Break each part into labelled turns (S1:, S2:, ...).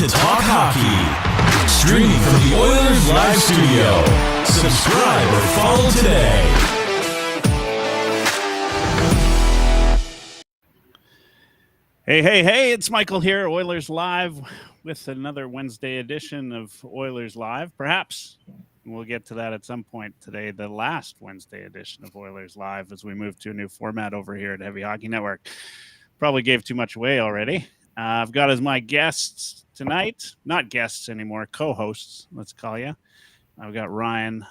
S1: to talk hockey. Streaming from the Oilers Live Studio. Subscribe or follow today.
S2: Hey, it's Michael here, Oilers Live, with another Wednesday edition of Oilers Live. Perhaps we'll get to that at some point today, the last Wednesday edition of Oilers Live, as we move to a new format over here at Heavy Hockey Network. Probably gave too much away already. I've got as my guests tonight, not guests anymore, co-hosts, let's call you. I've got Ryan,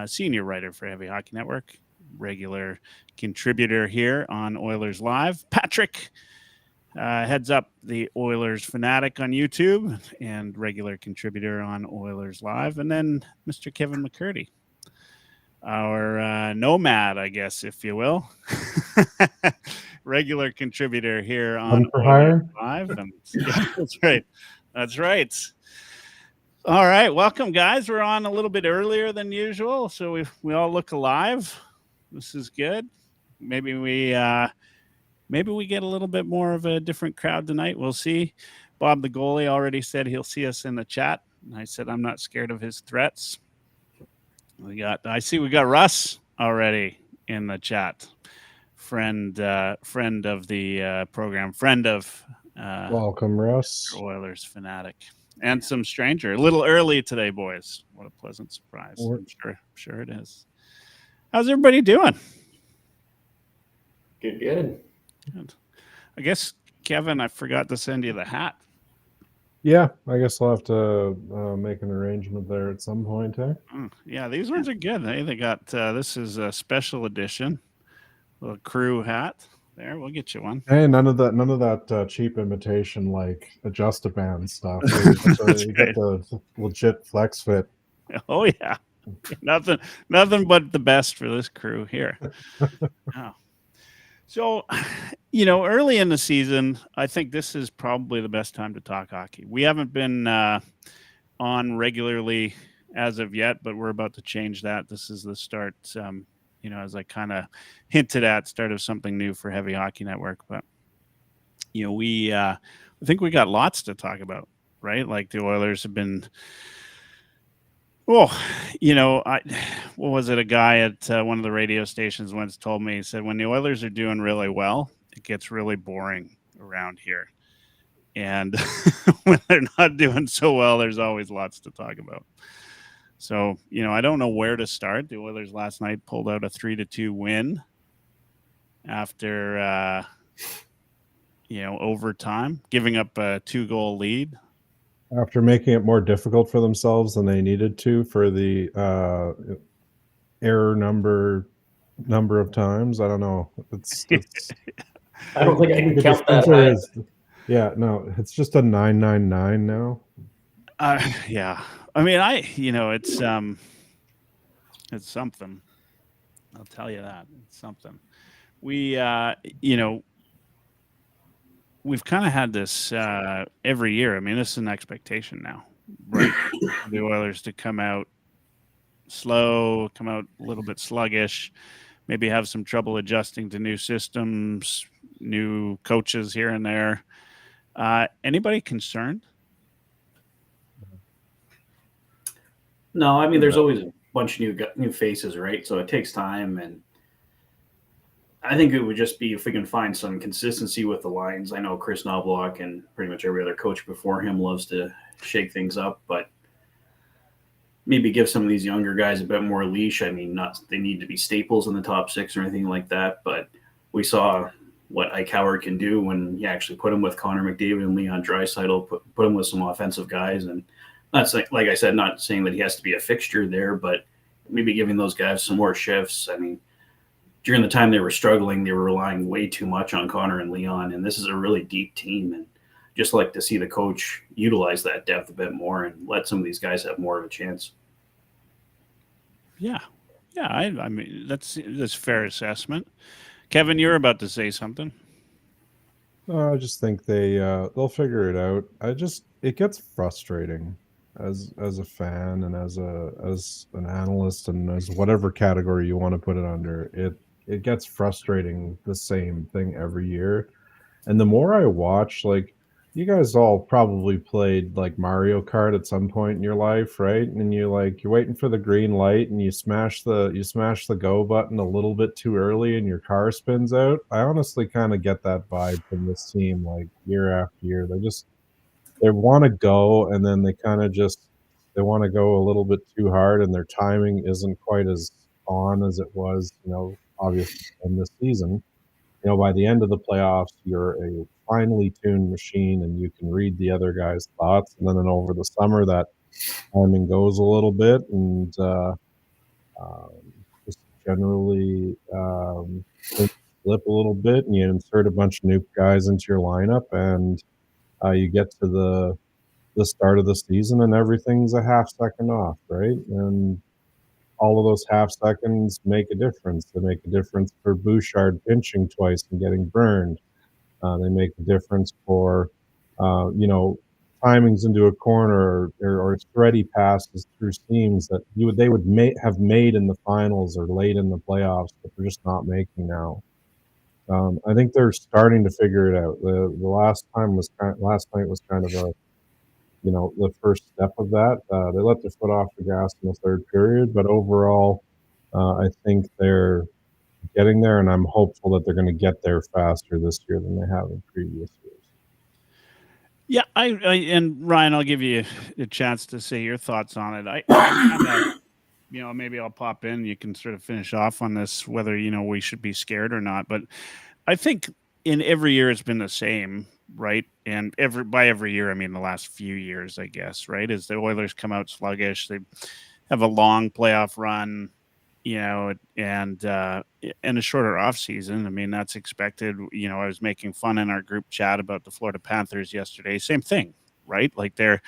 S2: senior writer for Heavy Hockey Network, regular contributor here on Oilers Live. Patrick heads up the Oilers Fanatic on YouTube and regular contributor on Oilers Live. And then Mr. Kevin McCurdy, our nomad, I guess, if you will. Regular contributor here on Oilers Live. And, yeah, that's right. All right. Welcome, guys. We're on a little bit earlier than usual, so we all look alive. This is good. Maybe we get a little bit more of a different crowd tonight. We'll see. Bob, the goalie, already said he'll see us in the chat. And I said I'm not scared of his threats. I see we got Russ already in the chat. Friend of the program. Friend of
S3: welcome, Russ.
S2: Oilers Fanatic. And some stranger. A little early today, boys. What a pleasant surprise. I'm sure it is. How's everybody doing?
S4: Good.
S2: I guess, Kevin, I forgot to send you the hat.
S3: Yeah, I guess I'll have to make an arrangement there at some point.
S2: Yeah, these ones are good. They got this is a special edition, little crew hat. There, we'll get you one.
S3: Hey, none of that cheap imitation like Adjust-A-Band stuff. You get the legit flex fit.
S2: Oh yeah, nothing but the best for this crew here. Oh. So, early in the season, I think this is probably the best time to talk hockey. We haven't been on regularly as of yet, but we're about to change that. This is the start, as I kind of hinted at, start of something new for Heavy Hockey Network. But, I think we got lots to talk about, right? Like the Oilers have been... Well, what was it? A guy at one of the radio stations once told me, he said, when the Oilers are doing really well, it gets really boring around here. And when they're not doing so well, there's always lots to talk about. So, I don't know where to start. The Oilers last night pulled out a 3-2 win after, overtime, giving up a 2-goal lead.
S3: After making it more difficult for themselves than they needed to for the error number of times. I don't know. It's
S4: I don't think I can count that high.
S3: It's just a 999 now.
S2: Yeah. I mean, it's something. I'll tell you that. It's something. We've kind of had this every year. I mean, this is an expectation now, right? The Oilers to come out slow, come out a little bit sluggish, maybe have some trouble adjusting to new systems, new coaches here and there. Anybody concerned?
S4: No, I mean, there's always a bunch of new faces, right? So it takes time, and I think it would just be if we can find some consistency with the lines. I know Chris Knobloch and pretty much every other coach before him loves to shake things up, but maybe give some of these younger guys a bit more leash. I mean, not they need to be staples in the top six or anything like that, but we saw what Ike Howard can do when you actually put him with Connor McDavid and Leon Draisaitl, put him with some offensive guys. And not like I said, not saying that he has to be a fixture there, but maybe giving those guys some more shifts. I mean, during the time they were struggling, they were relying way too much on Connor and Leon, and this is a really deep team. And just like to see the coach utilize that depth a bit more and let some of these guys have more of a chance.
S2: Yeah. I mean, that's a fair assessment. Kevin, you're about to say something.
S3: I just think they'll figure it out. It gets frustrating as a fan and as an analyst and as whatever category you want to put it under. It gets frustrating, the same thing every year. And the more I watch, like You guys all probably played like Mario Kart at some point in your life, right? And you're waiting for the green light and you smash the go button a little bit too early and your car spins out. I honestly kind of get that vibe from this team like year after year. They want to go and then they want to go a little bit too hard and their timing isn't quite as on as it was, obviously in this season. By the end of the playoffs, you're a finely tuned machine and you can read the other guy's thoughts. And then over the summer, that timing goes a little bit and um, just generally things flip a little bit and you insert a bunch of new guys into your lineup and you get to the start of the season and everything's a half second off, right? And all of those half seconds make a difference. They make a difference for Bouchard pinching twice and getting burned. They make a difference for, timings into a corner or thready passes through seams that they would have made in the finals or late in the playoffs, but they're just not making now. I think they're starting to figure it out. The last night was kind of the first step of that. They let their foot off the gas in the third period, but overall, I think they're getting there, and I'm hopeful that they're going to get there faster this year than they have in previous years.
S2: Yeah, and Ryan, I'll give you a chance to say your thoughts on it. I kind of, maybe I'll pop in. You can sort of finish off on this, whether we should be scared or not. But I think in every year it's been the same, right? And by every year, I mean the last few years, I guess, right? As the Oilers come out sluggish, they have a long playoff run, and a shorter off season. I mean, that's expected. I was making fun in our group chat about the Florida Panthers yesterday. Same thing, right? Like they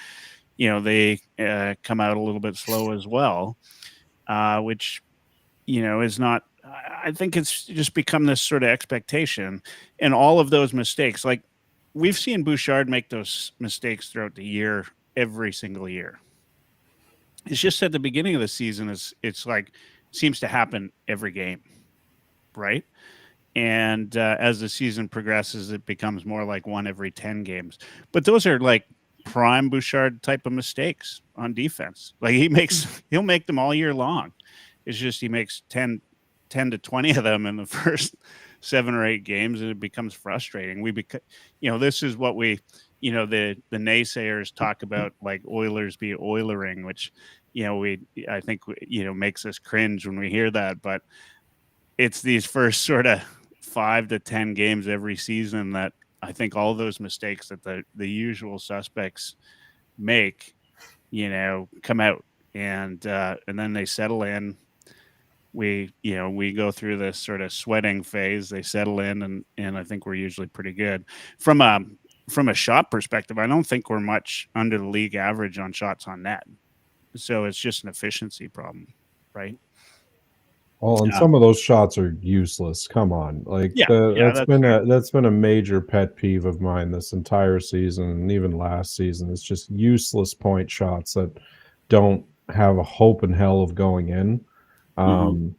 S2: come out a little bit slow as well, which, is not, I think it's just become this sort of expectation and all of those mistakes. Like we've seen Bouchard make those mistakes throughout the year, every single year. It's just at the beginning of the season, it's like, seems to happen every game, right? And as the season progresses, it becomes more like one every 10 games. But those are like prime Bouchard type of mistakes on defense. Like he'll make them all year long. It's just he makes 10 to 20 of them in the first 7 or 8 games, and it becomes frustrating. This is what the naysayers talk about, like Oilers be Oilering, which I think makes us cringe when we hear that. But it's these first sort of 5 to 10 games every season that I think all those mistakes that the usual suspects make, come out and then they settle in. We go through this sort of sweating phase. They settle in, and I think we're usually pretty good. From a shot perspective, I don't think we're much under the league average on shots on net. So it's just an efficiency problem, right?
S3: Well, and some of those shots are useless. Come on, that's been a major pet peeve of mine this entire season, and even last season. It's just useless point shots that don't have a hope in hell of going in. Some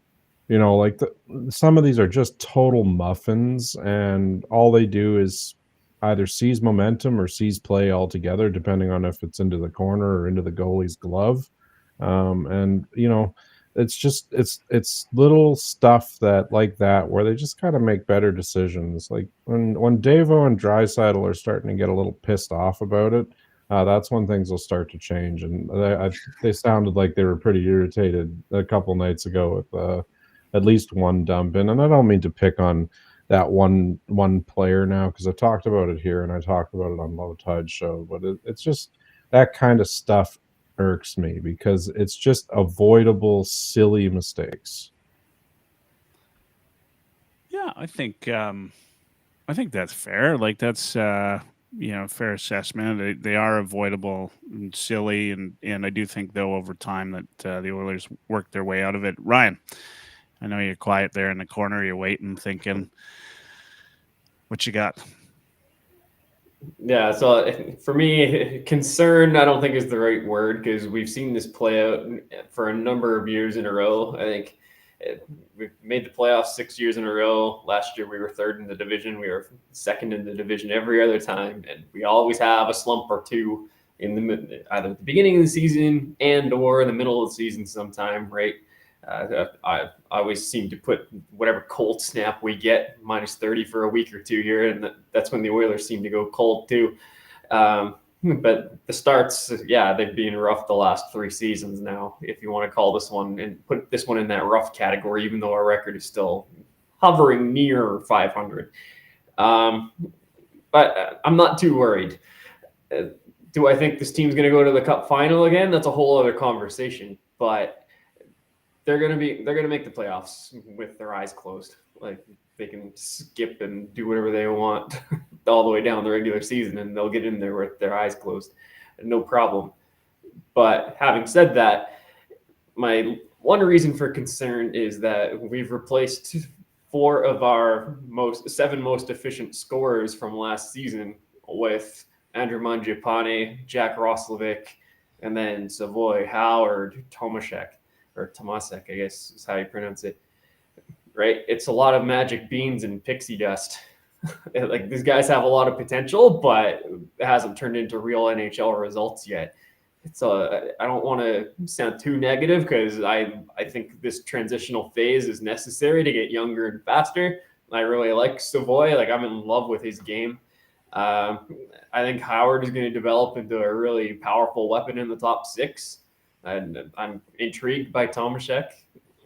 S3: of these are just total muffins, and all they do is either seize momentum or seize play altogether, depending on if it's into the corner or into the goalie's glove. It's little stuff that where they just kind of make better decisions. Like when Davo and Draisaitl are starting to get a little pissed off about it, that's when things will start to change. And they sounded like they were pretty irritated a couple nights ago with at least one dump in. And I don't mean to pick on that one player now, because I talked about it here and I talked about it on Low Tide Show, but it's just that kind of stuff irks me because it's just avoidable, silly mistakes.
S2: Yeah, I think that's fair. Like that's fair assessment. They are avoidable and silly, and I do think though over time that the Oilers work their way out of it. Ryan, I know you're quiet there in the corner. You're waiting, thinking, what you got?
S5: Yeah, so for me, concern, I don't think is the right word because we've seen this play out for a number of years in a row. I think We've made the playoffs 6 years in a row. Last year we were third in the division. We were second in the division every other time, and we always have a slump or two in either at the beginning of the season and or in the middle of the season sometime, right? I always seem to put whatever cold snap we get minus 30 for a week or two here, and that's when the Oilers seem to go cold too. But the starts, they've been rough the last 3 seasons now, if you want to call this one and put this one in that rough category, even though our record is still hovering near 500. But I'm not too worried. Do I think this team's going to go to the Cup final again? That's a whole other conversation. But they're going to make the playoffs with their eyes closed. Like, they can skip and do whatever they want all the way down the regular season, and they'll get in there with their eyes closed. No problem. But having said that, my one reason for concern is that we've replaced 4 of our 7 most efficient scorers from last season with Andrew Mangiapane, Jack Roslovic, and then Savoy, Howard, Tomasek, I guess is how you pronounce it. Right? It's a lot of magic beans and pixie dust. Like, these guys have a lot of potential, but it hasn't turned into real NHL results yet. I don't want to sound too negative, because I think this transitional phase is necessary to get younger and faster. I really like Savoy. Like, I'm in love with his game. I think Howard is going to develop into a really powerful weapon in the top 6. And I'm intrigued by Tomasek.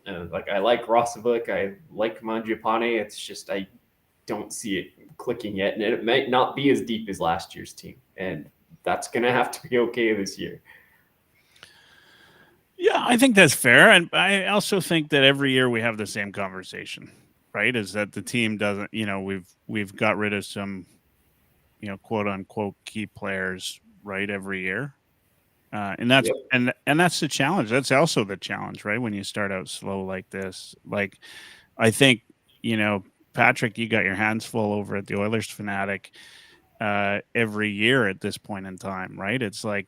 S5: I like Roslovic. I like Mangiapane. It's just I don't see it clicking yet, and it might not be as deep as last year's team, and that's going to have to be okay this year.
S2: Yeah, I think that's fair, and I also think that every year we have the same conversation, right? Is that the team doesn't, we've got rid of some, quote unquote key players, right, every year. And that's and that's the challenge. That's also the challenge, right? When you start out slow like this, like, I think, Patrick, you got your hands full over at the Oilers Fanatic every year at this point in time, right? It's like,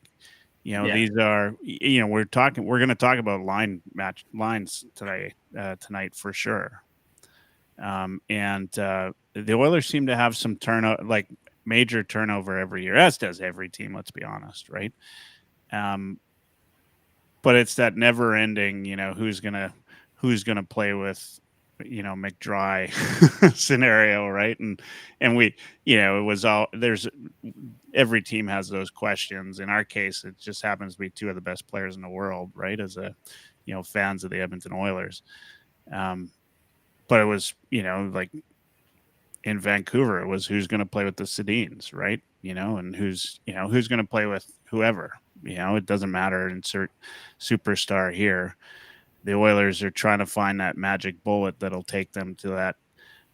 S2: these are, we're going to talk about lines today, tonight for sure. And the Oilers seem to have some turnover, like major turnover every year, as does every team, let's be honest, right? But it's that never ending, who's gonna play with, McDry scenario, right? And we, it was all, every team has those questions. In our case, it just happens to be 2 of the best players in the world, right? As fans of the Edmonton Oilers. But it was, like in Vancouver, it was who's going to play with the Sedins, right? And who's going to play with whoever. It doesn't matter. Insert superstar here. The Oilers are trying to find that magic bullet that'll take them to that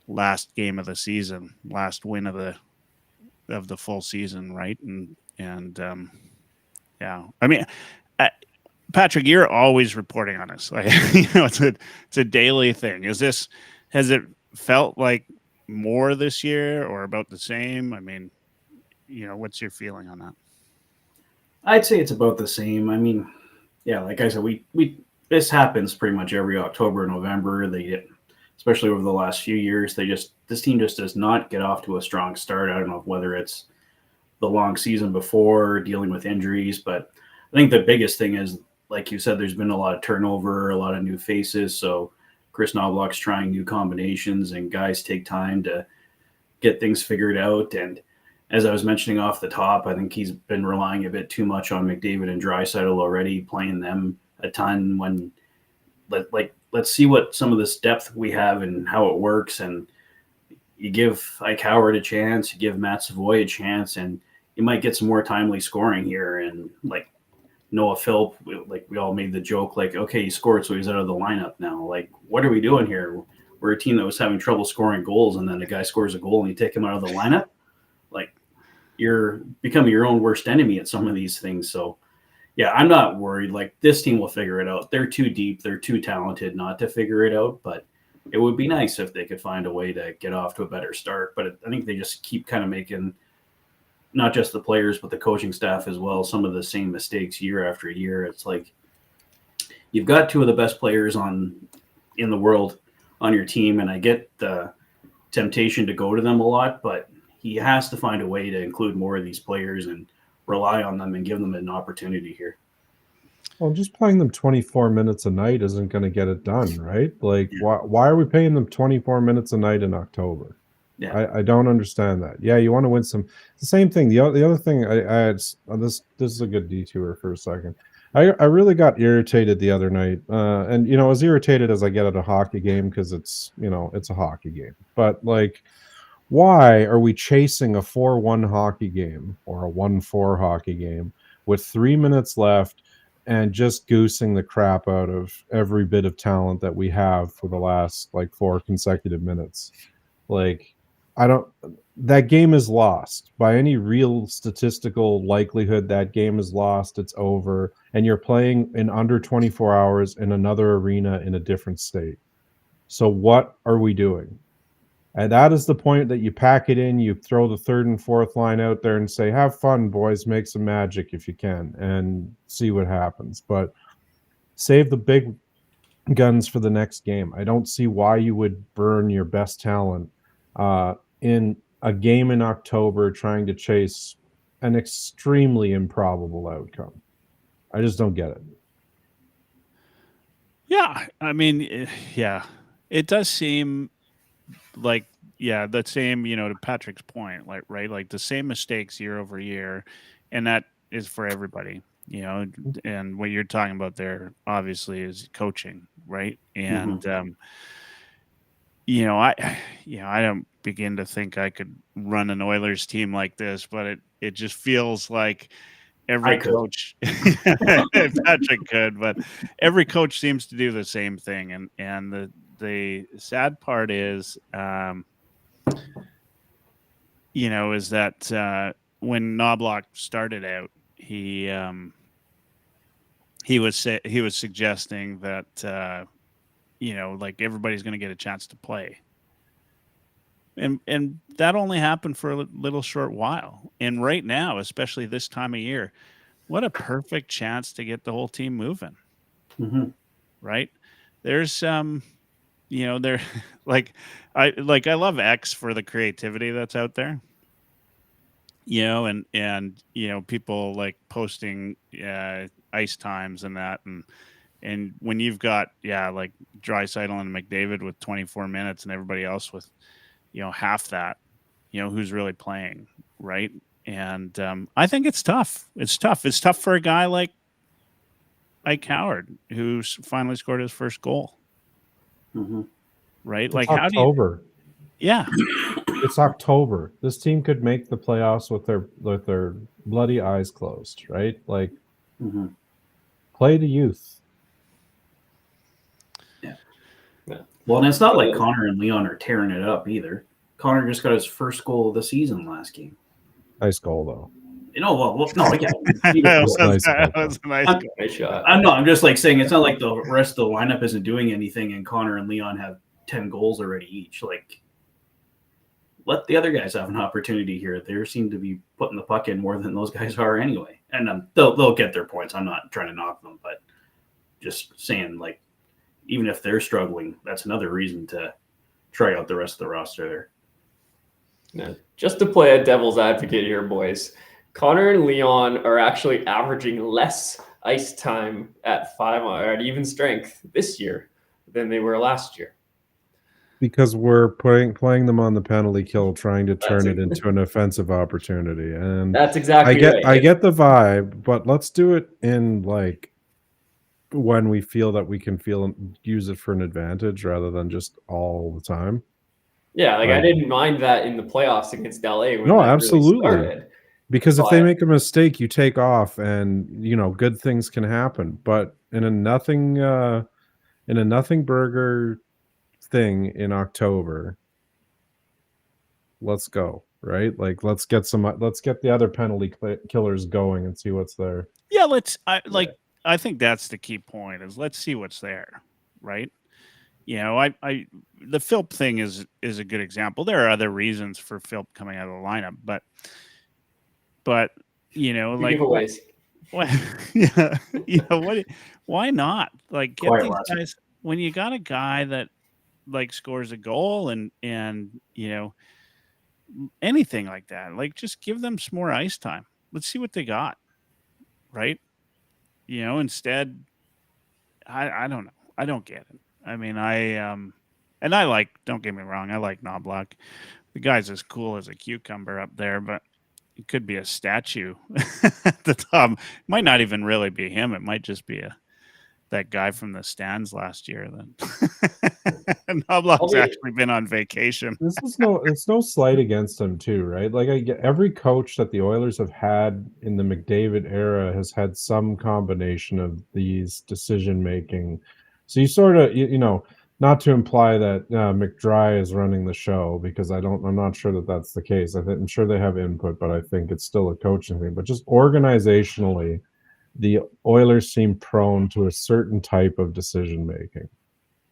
S2: last game of the season, last win of the full season, right? And I mean, Patrick, you're always reporting on us. Like, it's a daily thing. Has it felt like more this year or about the same? I mean, what's your feeling on that?
S4: I'd say it's about the same. I mean, yeah, like I said, we this happens pretty much every October, November. Especially over the last few years, this team just does not get off to a strong start. I don't know whether it's the long season before, dealing with injuries, but I think the biggest thing is, like you said, there's been a lot of turnover, a lot of new faces. So Chris Knobloch's trying new combinations, and guys take time to get things figured out. And as I was mentioning off the top, I think he's been relying a bit too much on McDavid and Draisaitl already, playing them a ton. When let's see what some of this depth we have and how it works. And you give Ike Howard a chance, you give Matt Savoy a chance, and you might get some more timely scoring here. And like Noah Philp, like we all made the joke, like, okay, he scored, so he's out of the lineup now. Like, what are we doing here? We're a team that was having trouble scoring goals, and then the guy scores a goal and you take him out of the lineup. Like, you're becoming your own worst enemy at some of these things. So yeah, I'm not worried. Like, this team will figure it out. They're too deep. They're too talented not to figure it out. But it would be nice if they could find a way to get off to a better start. But I think they just keep kind of making, not just the players, but the coaching staff as well, some of the same mistakes year after year. It's like, you've got 2 of the best players on in the world on your team, and I get the temptation to go to them a lot, but he has to find a way to include more of these players and rely on them and give them an opportunity here.
S3: Well, just playing them 24 minutes a night isn't going to get it done, right? Like, why are we paying them 24 minutes a night in October?
S4: Yeah.
S3: I don't understand that. Yeah, you want to win some. It's the same thing. The other thing I had, this is a good detour for a second. I really got irritated the other night, and I was irritated as I get at a hockey game because it's a hockey game. But like, why are we chasing a 4-1 hockey game or a 1-4 hockey game with 3 minutes left and just goosing the crap out of every bit of talent that we have for the last 4 consecutive minutes? Like, that game is lost. By any real statistical likelihood, that game is lost. It's over. And you're playing in under 24 hours in another arena in a different state. So what are we doing? And that is the point that you pack it in. You throw the third and fourth line out there and say, have fun, boys. Make some magic if you can and see what happens. But save the big guns for the next game. I don't see why you would burn your best talent in a game in October trying to chase an extremely improbable outcome. I just don't get it.
S2: Yeah, I mean, yeah, it does seem like, the same, to Patrick's point, right? Like the same mistakes year over year, and that is for everybody, and what you're talking about there obviously is coaching, right? And I don't begin to think I could run an Oilers team like this, but it just feels like every coach Patrick could, but every coach seems to do the same thing. And the sad part is, is that when Knobloch started out, he was suggesting that everybody's going to get a chance to play. And that only happened for a little short while. And right now, especially this time of year, what a perfect chance to get the whole team moving.
S4: Mm-hmm.
S2: Right? There's there I love X for the creativity that's out there. And people posting ice times and that, and when you've got Draisaitl and McDavid with 24 minutes and everybody else with half that, who's really playing, right? And I think it's tough. It's tough for a guy like Ike Howard, who's finally scored his first goal.
S4: Mm-hmm.
S2: Right?
S3: It's
S2: October. Yeah.
S3: It's October. This team could make the playoffs with their bloody eyes closed, right? Play the youth.
S4: Yeah. Well, and it's not like Connor and Leon are tearing it up either. Connor just got his first goal of the season last game.
S3: Nice goal, though.
S4: No, yeah.
S2: That was a nice
S5: shot.
S4: I'm just saying it's not like the rest of the lineup isn't doing anything, and Connor and Leon have 10 goals already each. Let the other guys have an opportunity here. They seem to be putting the puck in more than those guys are anyway, and they'll get their points. I'm not trying to knock them, but just saying, even if they're struggling, that's another reason to try out the rest of the roster there.
S5: Yeah. Just to play a devil's advocate here, boys. Connor and Leon are actually averaging less ice time at even strength this year than they were last year.
S3: Because we're playing them on the penalty kill, trying to turn it into an offensive opportunity. And
S5: that's exactly right.
S3: I get the vibe, but let's do it in when we feel that we can use it for an advantage rather than just all the time.
S5: Yeah, I didn't mind that in the playoffs against LA.
S3: No, absolutely. Really started. Because if they make a mistake, you take off, and good things can happen. But in a nothing burger thing in October, let's go, right? Let's get the other penalty killers going and see what's there.
S2: Yeah, I think that's the key point, is let's see what's there, right? The Philp thing is a good example. There are other reasons for Philp coming out of the lineup, but
S5: giveaways.
S2: Why not? Get these guys. when you got a guy that like scores a goal and anything like that, like just give them some more ice time. Let's see what they got, right? Instead, I don't know. I don't get it. I mean, and I like, don't get me wrong, I like Knobloch. The guy's as cool as a cucumber up there, but it could be a statue at the top. It might not even really be him. It might just be that guy from the stands last year. Then Knobloch's actually been on vacation.
S3: It's no slight against him too, right? Like every coach that the Oilers have had in the McDavid era has had some combination of these decision making. So you sort of, not to imply that McDry is running the show, because I'm not sure that that's the case. I'm sure they have input, but I think it's still a coaching thing. But just organizationally, the Oilers seem prone to a certain type of decision making,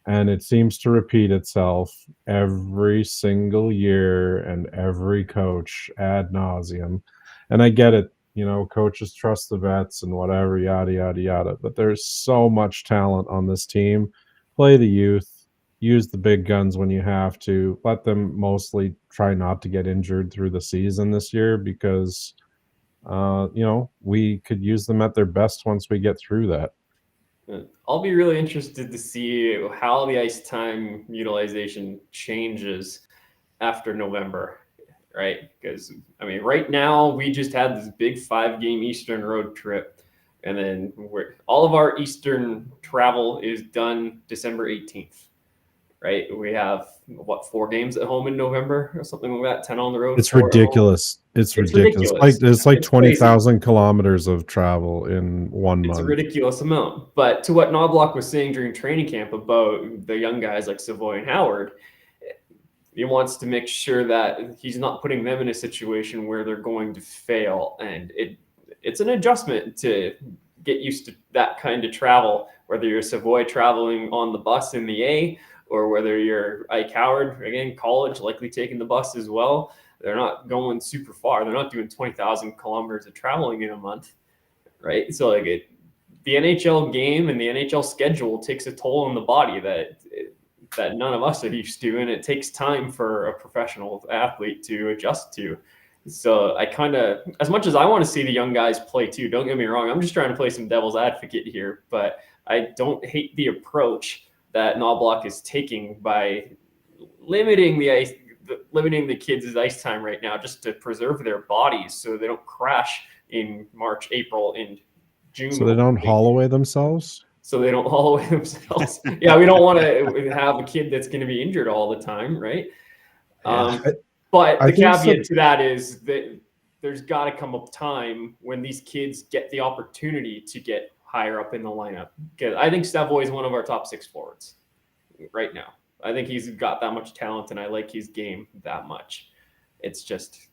S3: and it seems to repeat itself every single year and every coach ad nauseum. And I get it, coaches trust the vets and whatever, yada yada yada. But there's so much talent on this team. Play the youth. Use the big guns when you have to. Let them mostly try not to get injured through the season this year, because, we could use them at their best once we get through that.
S5: I'll be really interested to see how the ice time utilization changes after November, right? Because, right now we just had this big 5-game Eastern road trip, and then all of our Eastern travel is done December 18th. Right, we have 4 games at home in November or something like that. 10 on the road.
S3: It's ridiculous. It's ridiculous. It's like 20,000 kilometers of travel in 1 month.
S5: It's a ridiculous amount. But to what Knobloch was saying during training camp about the young guys like Savoy and Howard, he wants to make sure that he's not putting them in a situation where they're going to fail. And it's an adjustment to get used to that kind of travel, whether you're Savoy traveling on the bus in the A, or whether you're Ike Howard, again, college, likely taking the bus as well. They're not going super far. They're not doing 20,000 kilometers of traveling in a month, right? So the NHL game and the NHL schedule takes a toll on the body that none of us are used to, and it takes time for a professional athlete to adjust to. So I kind of, as much as I want to see the young guys play too, don't get me wrong, I'm just trying to play some devil's advocate here, but I don't hate the approach that Knobloch is taking by limiting the kids' ice time right now, just to preserve their bodies so they don't crash in March, April, and June.
S3: So they don't haul away themselves?
S5: Yeah, we don't want to have a kid that's going to be injured all the time, right? But the caveat to that is that there's got to come a time when these kids get the opportunity to get higher up in the lineup, because I think Savoy is one of our top 6 forwards right now. I think he's got that much talent, and I like his game that much. It's just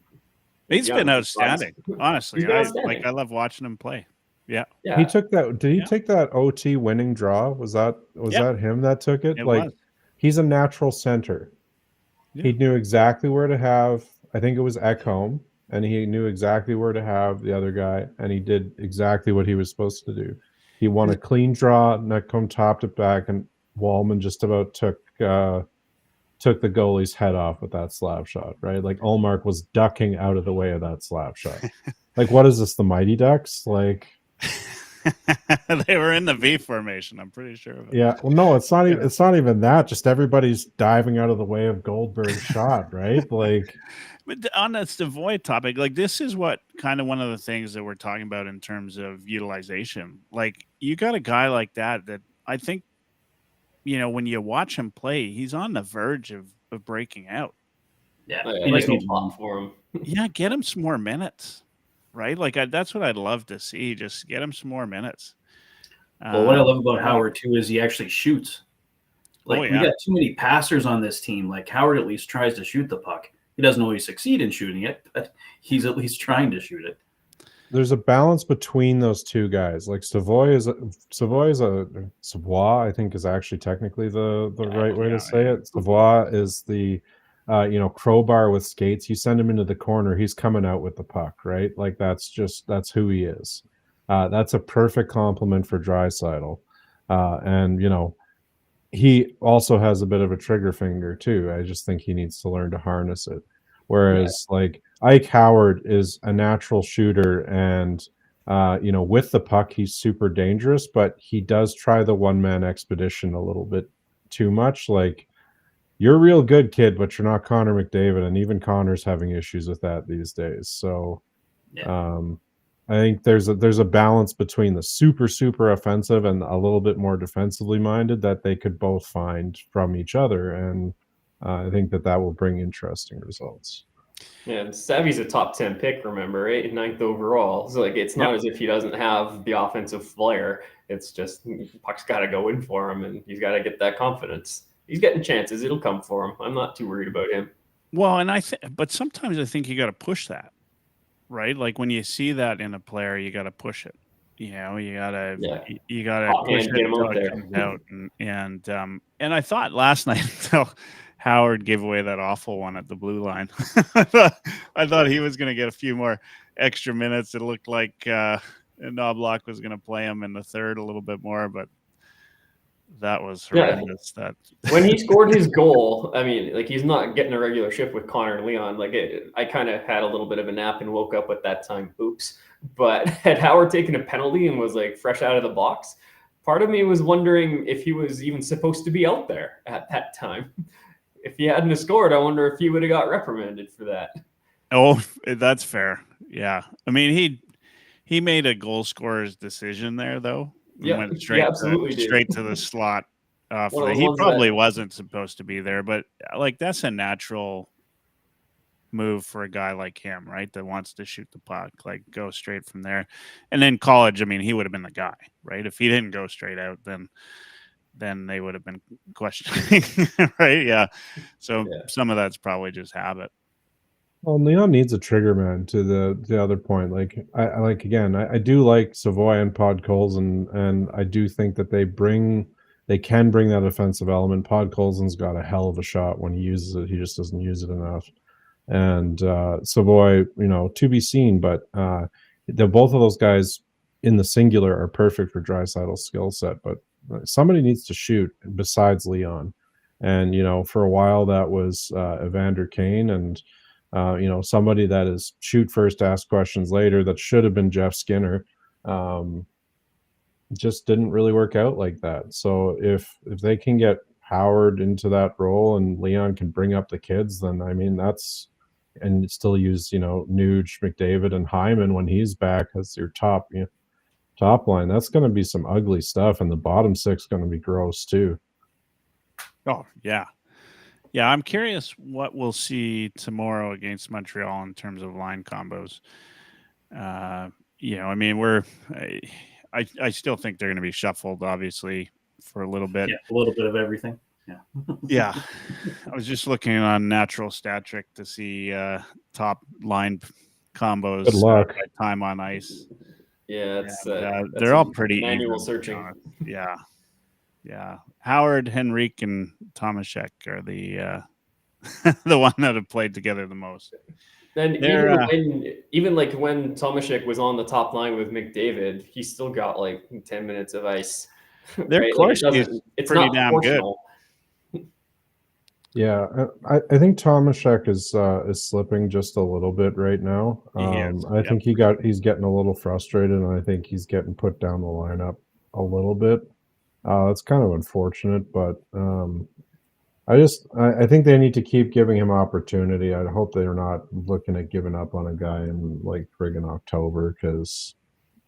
S2: he's been outstanding, honestly. I love watching him play. Yeah.
S3: He took that. Did he take that OT winning draw? Was that him that took it? He's a natural center. Yeah. He knew exactly where to have. I think it was Ekholm, and he knew exactly where to have the other guy, and he did exactly what he was supposed to do. He won a clean draw. Ekholm topped it back, and Wallman just about took the goalie's head off with that slap shot. Right, like Ullmark was ducking out of the way of that slap shot. What is this? The Mighty Ducks?
S2: They were in the V formation. I'm pretty sure of it.
S3: Yeah. Well, no, it's not even. It's not even that. Just everybody's diving out of the way of Goldberg's shot. Right,
S2: But on that Savoy topic, this is what kind of one of the things that we're talking about in terms of utilization. You got a guy like that I think, when you watch him play, he's on the verge of breaking out.
S4: Yeah,
S5: there's no plot for him.
S2: Yeah, get him some more minutes, right? That's what I'd love to see. Just get him some more minutes.
S4: Well, what I love about Howard too is he actually shoots. We got too many passers on this team. Howard at least tries to shoot the puck. He doesn't always succeed in shooting it, but he's at least trying to shoot it.
S3: There's a balance between those two guys. Savoy, I think, is actually technically the right way to say it. Savoy is the crowbar with skates. You send him into the corner, he's coming out with the puck, right? That's who he is. That's a perfect compliment for Draisaitl. And he also has a bit of a trigger finger too. I just think he needs to learn to harness it. Whereas like Ike Howard is a natural shooter, and with the puck he's super dangerous, but he does try the one-man expedition a little bit too much. Like, you're a real good kid, but you're not Connor McDavid, and even Connor's having issues with that these days. So I think there's a balance between the super offensive and a little bit more defensively minded that they could both find from each other, and I think that will bring interesting results.
S5: Yeah, and Savvy's a top 10 pick, remember, right? 9th overall. So like, it's not as if he doesn't have the offensive flair. It's just puck's got to go in for him, and he's got to get that confidence. He's getting chances; it'll come for him. I'm not too worried about him.
S2: Well, and but sometimes I think you got to push that, right? Like when you see that in a player, you got to push it. You gotta push it until it comes out. And I thought last night until Howard gave away that awful one at the blue line. I thought he was going to get a few more extra minutes. It looked like Knobloch was going to play him in the third a little bit more, but that was horrendous.
S5: Yeah. When he scored his goal, I mean, like, he's not getting a regular shift with Connor and Leon. Like, I kind of had a little bit of a nap and woke up at that time. Oops. But had Howard taken a penalty and was like fresh out of the box, part of me was wondering if he was even supposed to be out there at that time. If he hadn't scored, I wonder if he would have got reprimanded for that.
S2: Oh, that's fair. Yeah. I mean, he made a goal scorer's decision there, though.
S5: Yeah,
S2: went straight to the slot. He probably wasn't supposed to be there, but like, that's a natural move for a guy like him, right? That wants to shoot the puck, like, go straight from there. And then college, I mean, he would have been the guy, right? If he didn't go straight out, then they would have been questioning, right? Yeah. So some of that's probably just habit.
S3: Well, Leon needs a trigger man, to the other point. Like, I do like Savoy and Podkolzin, and I do think that they can bring that offensive element. Podkolzin's got a hell of a shot when he uses it. He just doesn't use it enough. And Savoy, to be seen, but both of those guys in the singular are perfect for Draisaitl's skill set. But somebody needs to shoot besides Leon. And, for a while that was Evander Kane, and somebody that is shoot first, ask questions later. That should have been Jeff Skinner. Just didn't really work out like that. So if they can get Howard into that role and Leon can bring up the kids, then I mean, and still use Nuge, McDavid, and Hyman when he's back as your top line. That's going to be some ugly stuff, and the bottom six going to be gross too.
S2: Oh yeah. Yeah, I'm curious what we'll see tomorrow against Montreal in terms of line combos. I mean, I still think they're going to be shuffled, obviously, for a little bit.
S4: Yeah, a little bit of everything. Yeah.
S2: Yeah. I was just looking on Natural Stat Trick to see top line combos.
S3: Good luck.
S2: By time on ice.
S5: Yeah,
S2: they're all pretty
S5: manual
S2: even,
S5: searching.
S2: Yeah. Yeah. Howard, Henrique, and Tomaszek are the the one that have played together the most.
S5: And even when Tomaszek was on the top line with McDavid, he still got like 10 minutes of ice.
S2: Their
S5: right?
S2: course is pretty damn good.
S3: Yeah, I think Tomaszek is slipping just a little bit right now. I think he's getting a little frustrated, and I think he's getting put down the lineup a little bit. It's kind of unfortunate, but I think they need to keep giving him opportunity. I hope they're not looking at giving up on a guy in like friggin' October, because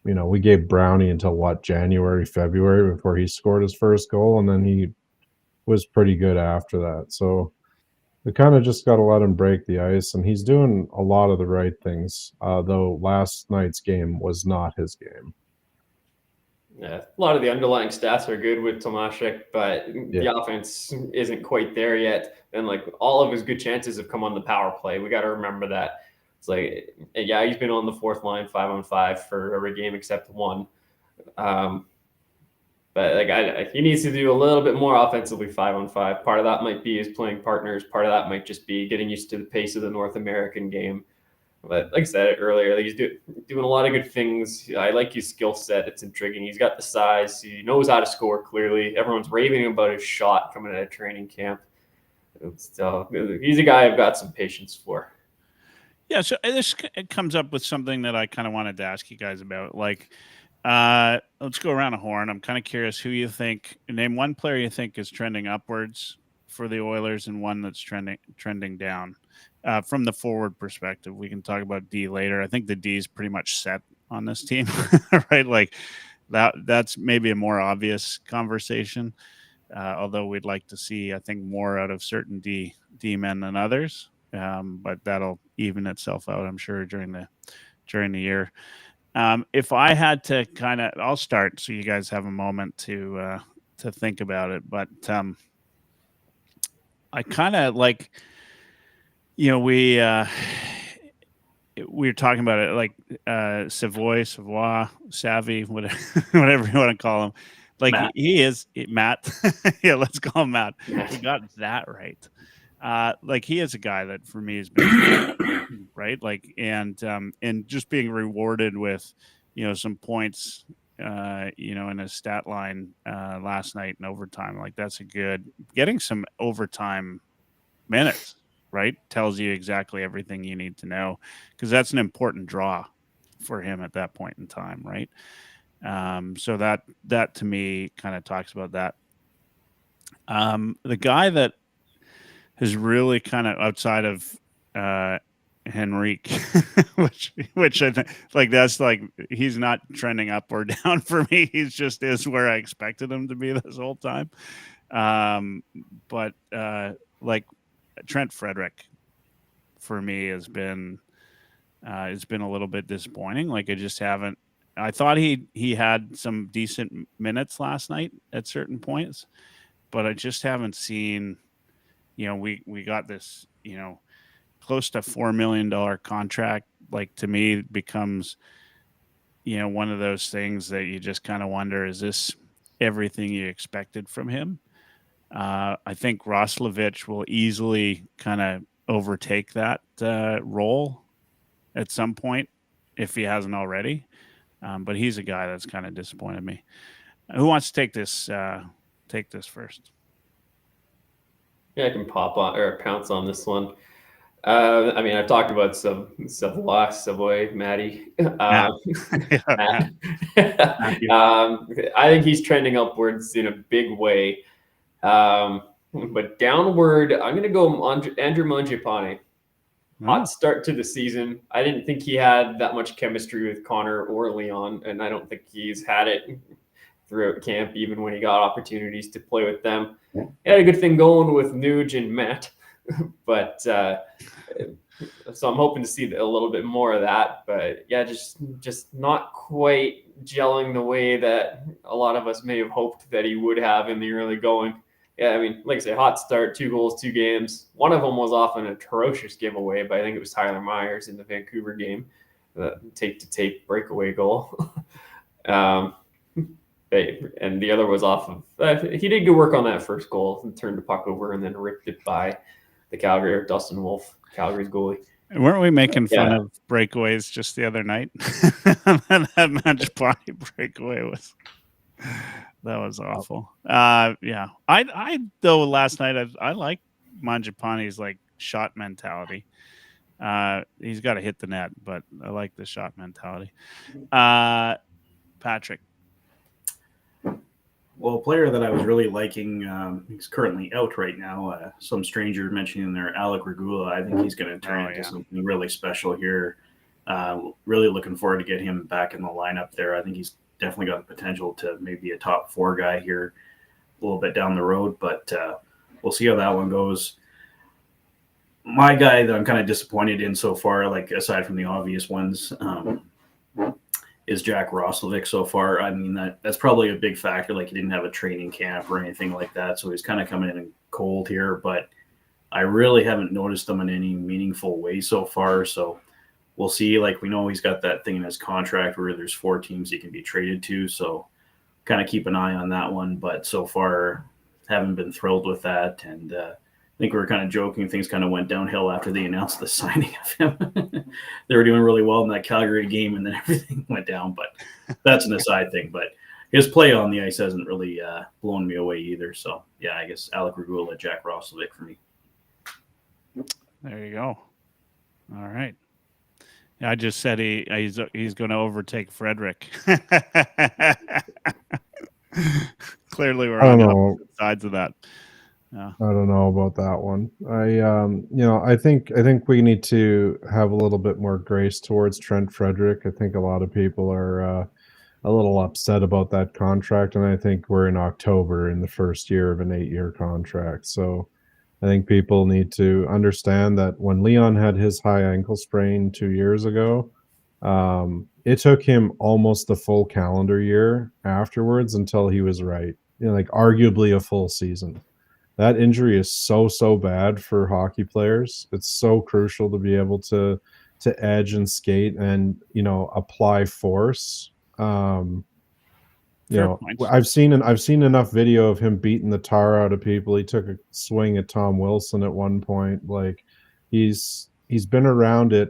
S3: we gave Brownie until January, February before he scored his first goal, and then he was pretty good after that. So we kind of just got to let him break the ice, and he's doing a lot of the right things, though last night's game was not his game.
S5: Yeah, a lot of the underlying stats are good with Tomaszek, but the offense isn't quite there yet. And like, all of his good chances have come on the power play. We got to remember that. It's like, yeah, he's been on the fourth line 5-on-5 for every game except one. But like, he needs to do a little bit more offensively 5-on-5. Part of that might be his playing partners. Part of that might just be getting used to the pace of the North American game. But like I said earlier, he's doing a lot of good things. I like his skill set. It's intriguing. He's got the size. He knows how to score clearly. Everyone's raving about his shot coming out of training camp. So he's a guy I've got some patience for.
S2: Yeah, so it comes up with something that I kind of wanted to ask you guys about. Like, let's go around a horn. I'm kind of curious who you think. Name one player you think is trending upwards for the Oilers, and one that's trending down. From the forward perspective, we can talk about D later. I think the D is pretty much set on this team, right? Like that's maybe a more obvious conversation. Although we'd like to see, I think, more out of certain D men than others. But that'll even itself out, I'm sure, during the year. If I had to I'll start so you guys have a moment to think about it. But I kind of like, we were talking about it, like Savoy, Savvy, whatever you want to call him. Like Matt. He is Matt. Yeah, let's call him Matt. We got that right. Like he is a guy that for me has been right. Like and just being rewarded with, some points, in his stat line last night in overtime. Like that's getting some overtime minutes, right? Tells you exactly everything you need to know, because that's an important draw for him at that point in time, right? So that to me kind of talks about that. The guy that is really kind of outside of Henrique, which I think like that's like he's not trending up or down for me. He's just is where I expected him to be this whole time. But like Trent Frederick for me has been a little bit disappointing. Like I thought he had some decent minutes last night at certain points, but I just haven't seen, we got this, close to $4 million contract. Like to me becomes, one of those things that you just kind of wonder, is this everything you expected from him? I think Roslovic will easily kind of overtake that role at some point if he hasn't already. But he's a guy that's kind of disappointed me. Who wants to take this first?
S5: Yeah, I can pop on or pounce on this one. I've talked about Savoy, Matty. I think he's trending upwards in a big way. But downward, I'm going to go Andrew Mangiapane. Hot start to the season. I didn't think he had that much chemistry with Connor or Leon, and I don't think he's had it throughout camp, even when he got opportunities to play with them. He had a good thing going with Nuge and Matt, but so I'm hoping to see a little bit more of that. But yeah, just not quite gelling the way that a lot of us may have hoped that he would have in the early going. Yeah, like I say, hot start, 2 goals, 2 games. One of them was off an atrocious giveaway, but I think it was Tyler Myers in the Vancouver game, the tape-to-tape breakaway goal. And the other was off of he did good work on that first goal and turned the puck over and then ripped it by the Calgary, or Dustin Wolf, Calgary's goalie.
S2: Weren't we making fun of breakaways just the other night? That Mangiapane breakaway that was awful. Yeah. I though last night I like Mangiapane's like shot mentality. He's got to hit the net, but I like the shot mentality. Patrick.
S4: Well, a player that I was really liking, he's currently out right now. Some stranger mentioning there, Alec Regula. I think he's going to turn into something really special here. Really looking forward to get him back in the lineup there. I think he's definitely got the potential to maybe a top 4 guy here a little bit down the road, but we'll see how that one goes. My guy that I'm kind of disappointed in so far, like aside from the obvious ones, is Jack Roslovic so far. That's probably a big factor. Like he didn't have a training camp or anything like that, so he's kind of coming in cold here, but I really haven't noticed him in any meaningful way so far, so we'll see. Like we know he's got that thing in his contract where there's 4 teams he can be traded to. So kind of keep an eye on that one. But so far haven't been thrilled with that. And think we were kind of joking. Things kind of went downhill after they announced the signing of him. They were doing really well in that Calgary game, and then everything went down. But that's an aside thing. But his play on the ice hasn't really blown me away either. So, yeah, I guess Alec Regula, Jack Roslovic for me.
S2: There you go. All right. I just said he's going to overtake Frederick. Clearly, we're on opposite sides of that. Yeah.
S3: I don't know about that one. I think we need to have a little bit more grace towards Trent Frederick. I think a lot of people are a little upset about that contract, and I think we're in October in the first year of an 8-year contract. So I think people need to understand that when Leon had his high ankle sprain 2 years ago, it took him almost a full calendar year afterwards until he was right. Like arguably a full season. That injury is so bad for hockey players. It's so crucial to be able to edge and skate and apply force. I've seen enough video of him beating the tar out of people. He took a swing at Tom Wilson at one point. Like he's been around it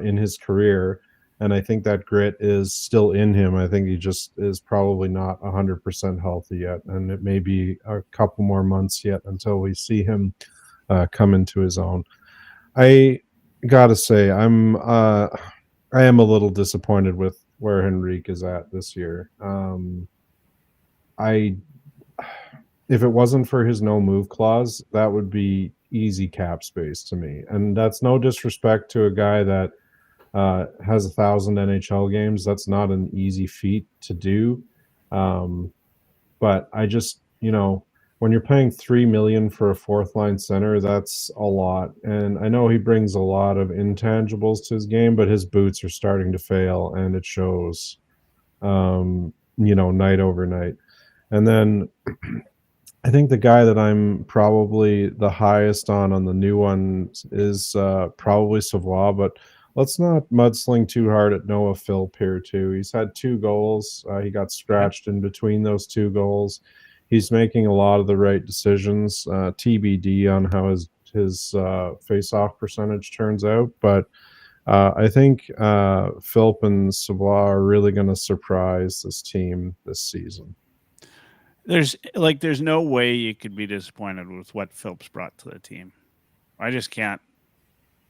S3: in his career, and I think that grit is still in him. I think he just is probably not 100% healthy yet, and it may be a couple more months yet until we see him come into his own. I gotta say, I am a little disappointed with where Henrique is at this year. If it wasn't for his no move clause, that would be easy cap space to me. And that's no disrespect to a guy that has 1,000 NHL games. That's not an easy feat to do. But I just, when you're paying $3 million for a fourth line center, that's a lot. And I know he brings a lot of intangibles to his game, but his boots are starting to fail, and it shows, night over night. And then I think the guy that I'm probably the highest on the new one is probably Savoie, but let's not mudsling too hard at Noah Philp here too. He's had 2 goals. He got scratched in between those 2 goals. He's making a lot of the right decisions. TBD on how his face-off percentage turns out, but I think Philp and Savoie are really going to surprise this team this season.
S2: There's no way you could be disappointed with what Philp's brought to the team. I just can't.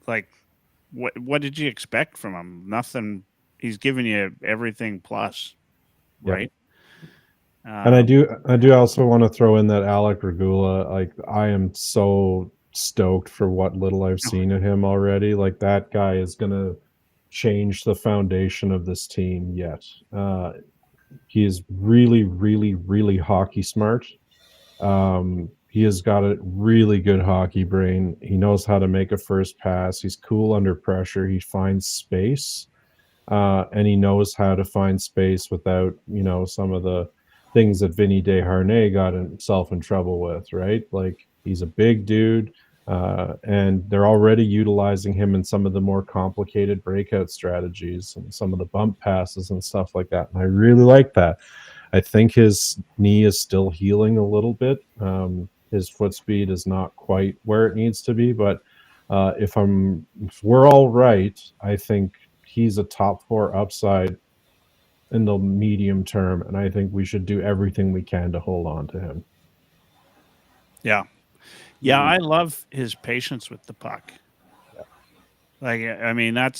S2: What did you expect from him? Nothing. He's given you everything plus, right?
S3: And I do also want to throw in that Alec Regula. Like, I am so stoked for what little I've seen of him already. Like, that guy is going to change the foundation of this team yet. He is really, really, really hockey smart. He has got a really good hockey brain. He knows how to make a first pass. He's cool under pressure. He finds space, and he knows how to find space without, some of the things that Vinny Desharnais got himself in trouble with, right? Like, he's a big dude, and they're already utilizing him in some of the more complicated breakout strategies and some of the bump passes and stuff like that. And I really like that. I think his knee is still healing a little bit. His foot speed is not quite where it needs to be, but if we're all right, I think he's a top 4 upside in the medium term, and I think we should do everything we can to hold on to him.
S2: Yeah, I love his patience with the puck. That's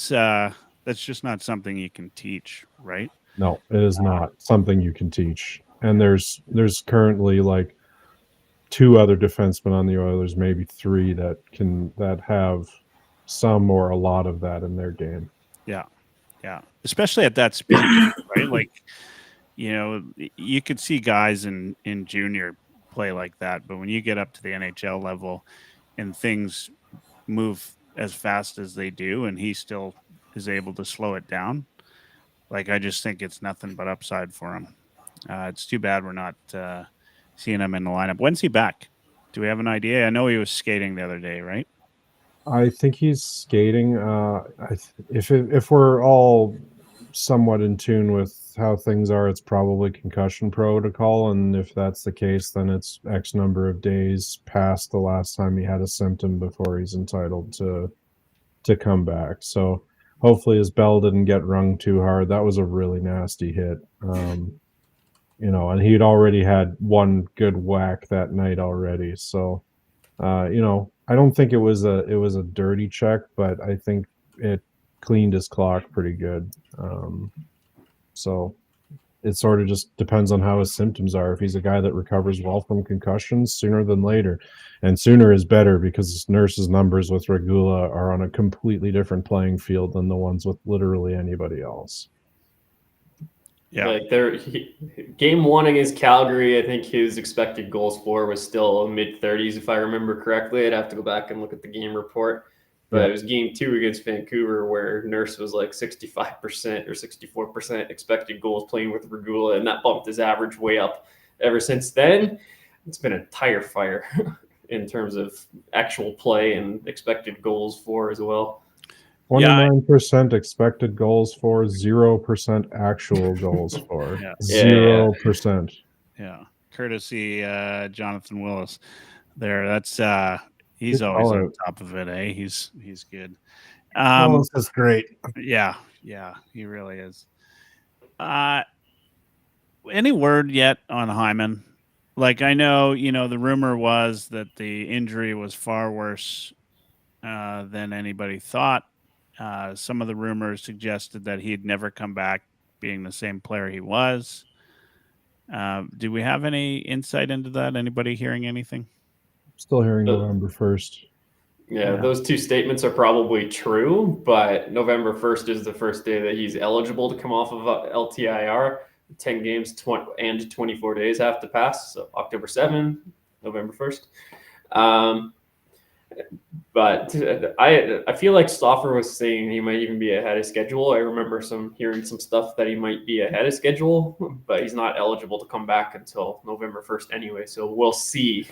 S2: just not something you can teach, right?
S3: No, it is not something you can teach. And there's currently like 2 other defensemen on the Oilers, maybe 3 that have some or a lot of that in their game.
S2: Yeah, especially at that speed, right? Like, you could see guys in junior play like that, but when you get up to the NHL level and things move as fast as they do, and he still is able to slow it down, like, I just think it's nothing but upside for him. It's too bad we're not seeing him in the lineup. When's he back? Do we have an idea? I know he was skating the other day, right?
S3: I think he's skating. If we're all somewhat in tune with how things are, it's probably concussion protocol, and if that's the case, then it's X number of days past the last time he had a symptom before he's entitled to come back. So hopefully his bell didn't get rung too hard. That was a really nasty hit. And he'd already had one good whack that night already. So I don't think it was a dirty check, but I think it cleaned his clock pretty good. So it sort of just depends on how his symptoms are. If he's a guy that recovers well from concussions, sooner than later. And sooner is better, because Nurse's numbers with Regula are on a completely different playing field than the ones with literally anybody else.
S2: Yeah.
S5: Like game 1 against Calgary, I think his expected goals for was still mid-30s, if I remember correctly. I'd have to go back and look at the game report. But it was game 2 against Vancouver where Nurse was like 65% or 64% expected goals playing with Regula, and that bumped his average way up. Ever since then, it's been a tire fire in terms of actual play and expected goals for as well.
S3: 29% expected goals for, 0% actual goals for. 0%.
S2: Yeah. Courtesy Jonathan Willis there. That's he's always on top of it, eh? He's good.
S3: Willis is great.
S2: Yeah, he really is. Any word yet on Hyman? Like, I know, the rumor was that the injury was far worse than anybody thought. Some of the rumors suggested that he'd never come back being the same player he was. Do we have any insight into that? Anybody hearing anything?
S3: Still hearing November 1st.
S5: Yeah, those two statements are probably true, but November 1st is the first day that he's eligible to come off of LTIR. 10 games and 24 days have to pass, so October 7th, November 1st. But I feel like Stauffer was saying he might even be ahead of schedule. I remember hearing some stuff that he might be ahead of schedule, but he's not eligible to come back until November 1st anyway, so we'll see.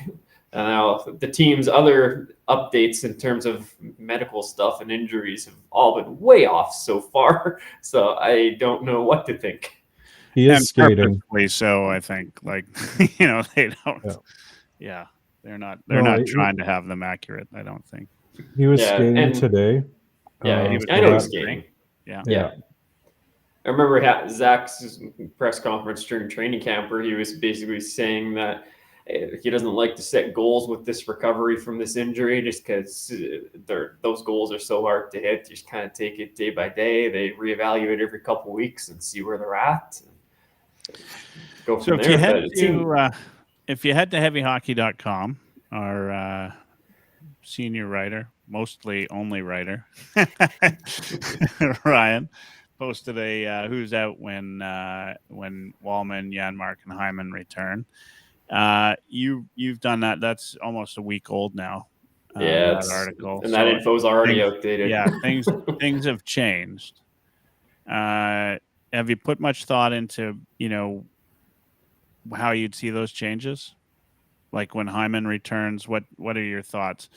S5: Now, the team's other updates in terms of medical stuff and injuries have all been way off so far, so I don't know what to think.
S3: He is skating.
S2: So I think, they don't. Yeah, they're not trying to have them accurate, I don't think.
S3: He was skating today.
S5: Yeah, I know he's skating.
S2: Yeah.
S5: I remember Zach's press conference during training camp where he was basically saying that he doesn't like to set goals with this recovery from this injury just because those goals are so hard to hit. You just kind of take it day by day. They reevaluate every couple of weeks and see where they're at. And go from there.
S2: If you head to heavyhockey.com, our senior writer, mostly only writer, Ryan, posted a who's out when Wallman, Janmark, and Hyman return. You've done that. That's almost a week old now. That article,
S5: and that info is already outdated.
S2: Yeah, things have changed. Have you put much thought into how you'd see those changes? Like when Hyman returns, what are your thoughts?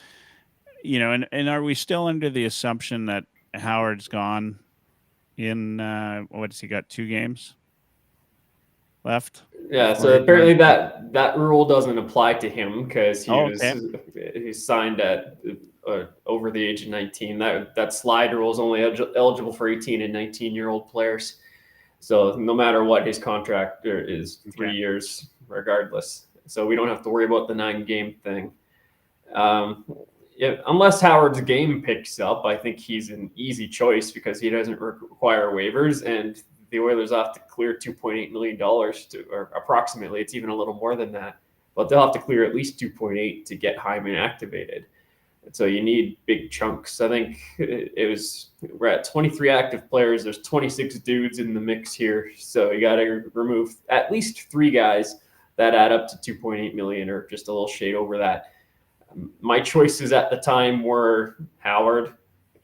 S2: And are we still under the assumption that Howard's gone in what has he got, 2 games left?
S5: Yeah, so apparently that rule doesn't apply to him because he signed at over the age of 19. That slide rule is only eligible for 18 and 19-year-old players. So no matter what, his contract is 3 years regardless. So we don't have to worry about the 9-game thing. Unless Howard's game picks up, I think he's an easy choice because he doesn't require waivers, and the Oilers have to clear $2.8 million or approximately. It's even a little more than that, but they'll have to clear at least 2.8 to get Hyman activated. So you need big chunks. I think we're at 23 active players. There's 26 dudes in the mix here. So you got to remove at least 3 guys that add up to 2.8 million or just a little shade over that. My choices at the time were Howard,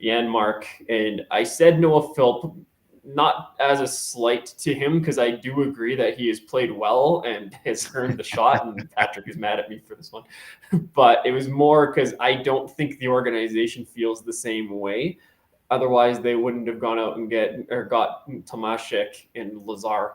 S5: Janmark, and I said Noah Philp, not as a slight to him, because I do agree that he has played well and has earned the shot, and Patrick is mad at me for this one. But it was more because I don't think the organization feels the same way Otherwise, they wouldn't have gone out and got Tomaszek and Lazar,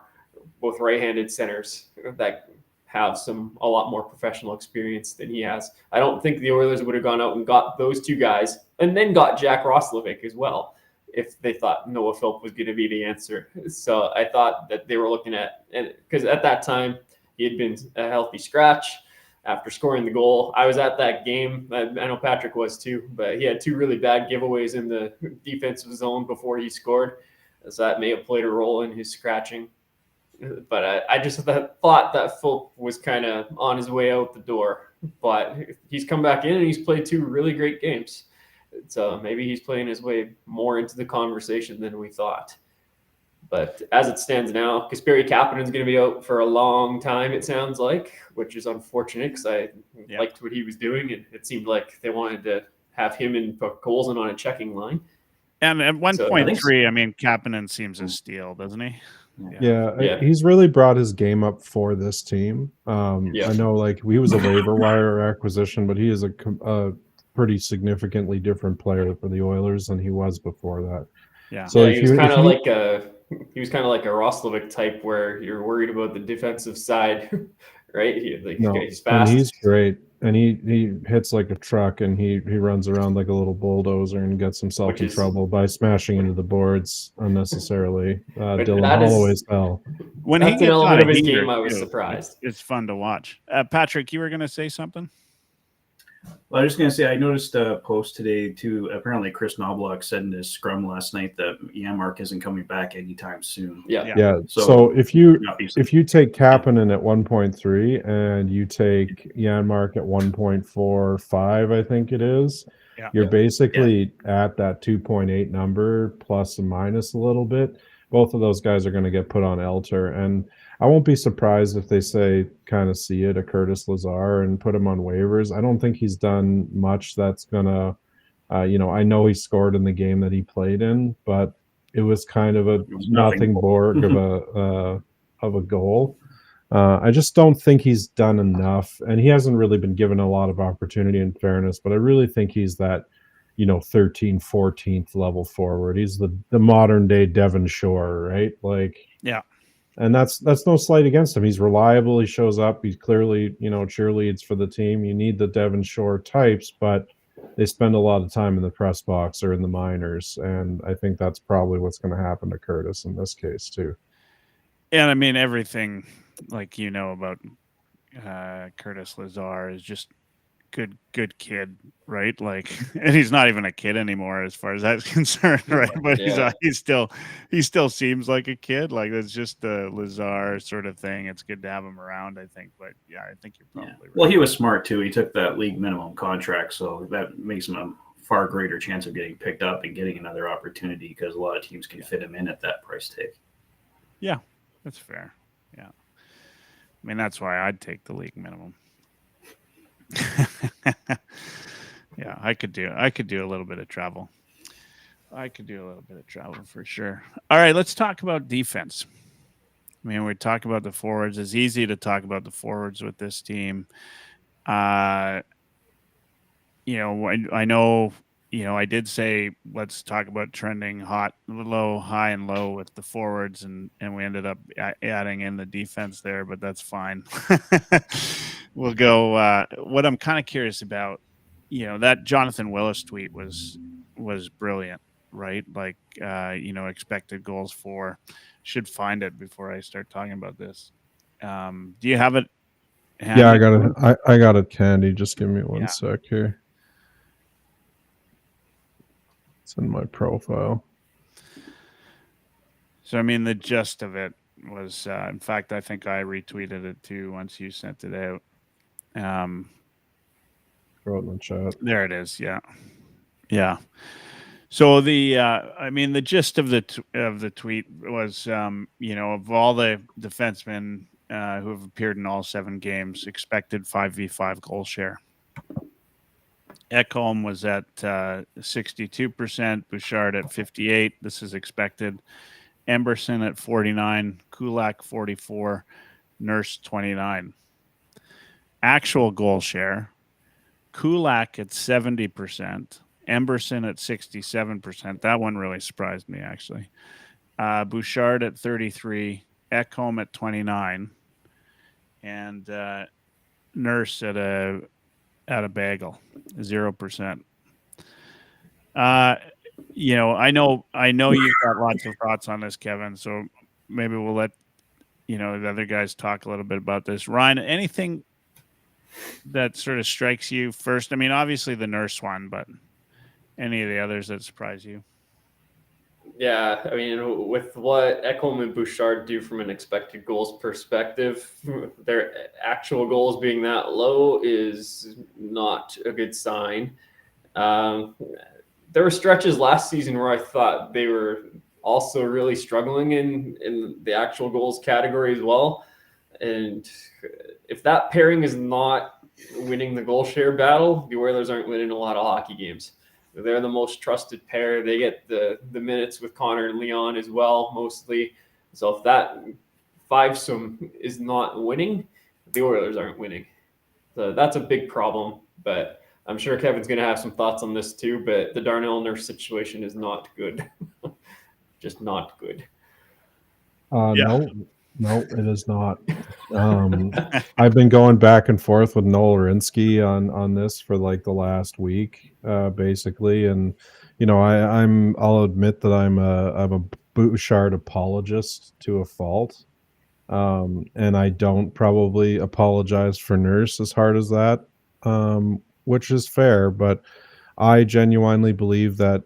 S5: both right-handed centers that have a lot more professional experience than he has. I don't think the Oilers would have gone out and got those two guys and then got Jack Roslovic as well if they thought Noah Philp was going to be the answer. So I thought that they were looking at, and because at that time he had been a healthy scratch after scoring the goal. I was at that game. I know Patrick was too, but he had two really bad giveaways in the defensive zone before he scored. So that may have played a role in his scratching. But I just thought that Philp was kind of on his way out the door. But he's come back in and he's played two really great games. So maybe he's playing his way more into the conversation than we thought. But as it stands now, Kasperi Kapanen's going to be out for a long time, it sounds like, which is unfortunate because I liked what he was doing. And it seemed like they wanted to have him and Colson on a checking line.
S2: And at 1.3, I mean, Kapanen seems a steal, doesn't he?
S3: Yeah, he's really brought his game up for this team. I know, like, he was a waiver wire acquisition, but he is a pretty significantly different player for the Oilers than he was before that.
S2: Yeah.
S3: So
S5: he was kind of like a Roslovic type where you're worried about the defensive side, right? He's fast.
S3: And he's great. And he hits like a truck, and he runs around like a little bulldozer and gets himself in trouble by smashing into the boards unnecessarily. Dylan Holloway's fell.
S2: When
S5: that's
S2: he gets
S5: an element
S2: out
S5: of his
S2: here,
S5: game, I was surprised.
S2: It's fun to watch. Patrick, you were going to say something?
S4: Well, I was just going to say, I noticed a post today too. Apparently, Chris Knobloch said in his scrum last night that Janmark isn't coming back anytime soon.
S3: Yeah. So if you take Kapanen at 1.3 and you take Janmark at 1.45, I think it is, you're basically at that 2.8 number plus and minus a little bit. Both of those guys are going to get put on Elter, and I won't be surprised if they say kind of see it a Curtis Lazar and put him on waivers. I don't think he's done much that's gonna, I know he scored in the game that he played in, but it was kind of a nothing Borg of a goal. I just don't think he's done enough, and he hasn't really been given a lot of opportunity, in fairness. But I really think he's that, 13th, 14th level forward. He's the modern day Devon Shore, right? And that's no slight against him. He's reliable. He shows up. He's clearly, cheerleads for the team. You need the Devon Shore types, but they spend a lot of time in the press box or in the minors. And I think that's probably what's going to happen to Curtis in this case too.
S2: And I mean, everything about Curtis Lazar is just good kid, right? And he's not even a kid anymore as far as that's concerned, right? But he still seems like a kid. Like, it's just the Lazar sort of thing. It's good to have him around, I think. But I think you're probably right.
S4: Well, he was smart too. He took that league minimum contract, so that makes him a far greater chance of getting picked up and getting another opportunity, because a lot of teams can fit him in at that price tag.
S2: Yeah, that's fair. Yeah, I mean, that's why I'd take the league minimum. Yeah, I could do a little bit of travel. For sure. All right, let's talk about defense. I mean, we talk about the forwards. It's easy to talk about the forwards with this team. I know, I did say let's talk about trending high and low with the forwards, and we ended up adding in the defense there, but that's fine. We'll go. What I'm kind of curious about, that Jonathan Willis tweet was brilliant, right? Expected goals for. Should find it before I start talking about this. Do you have it?
S3: Yeah, I got it, Candy. Just give me one sec here. It's in my profile.
S2: So, I mean, the gist of it was, in fact, I think I retweeted it too once you sent it out.
S3: Throw it in the chat.
S2: There it is. Yeah. So the gist of the tweet was, of all the defensemen who have appeared in all 7 games, expected 5v5 goal share. Ekholm was at 62%, Bouchard at 58%. This is expected. Emberson at 49%, Kulak 44%, Nurse 29%. Actual goal share, Kulak at 70%, Emberson at 67%. That one really surprised me, actually. Bouchard at 33%, Ekholm at 29%, and Nurse at a bagel, 0%. I know you've got lots of thoughts on this, Kevin. So maybe we'll let the other guys talk a little bit about this. Ryan, anything that sort of strikes you first? I mean, obviously the Nurse one, but any of the others that surprise you?
S5: Yeah, I mean, with what Ekholm and Bouchard do from an expected goals perspective, their actual goals being that low is not a good sign. There were stretches last season where I thought they were also really struggling in the actual goals category as well. And if that pairing is not winning the goal share battle, the Oilers aren't winning a lot of hockey games. They're the most trusted pair. They get the minutes with Connor and Leon as well, mostly. So if that fivesome is not winning, the Oilers aren't winning. So that's a big problem. But I'm sure Kevin's going to have some thoughts on this too. But the Darnell Nurse situation is not good. Just not good.
S3: No, it is not. I've been going back and forth with Noel Rinsky on this for like the last week, basically, and I'll admit that I'm a Bouchard apologist to a fault, and I don't probably apologize for Nurse as hard as that, which is fair, but I genuinely believe that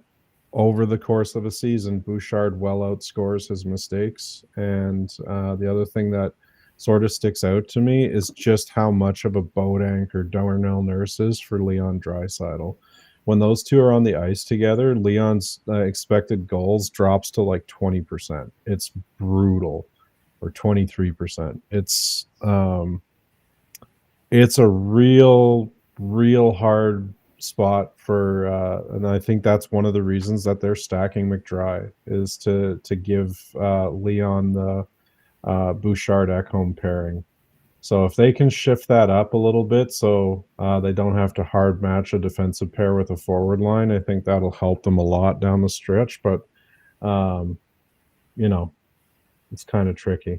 S3: over the course of a season, Bouchard well outscores his mistakes. And the other thing that sort of sticks out to me is just how much of a boat anchor Darnell Nurse is for Leon Draisaitl. When those two are on the ice together, Leon's expected goals drops to like 20%. It's brutal, or 23%. It's a real hard spot for and I think that's one of the reasons that they're stacking McDry is to give Leon the Bouchard Ekholm pairing. So if they can shift that up a little bit so they don't have to hard match a defensive pair with a forward line, I think that'll help them a lot down the stretch. But it's kind of tricky.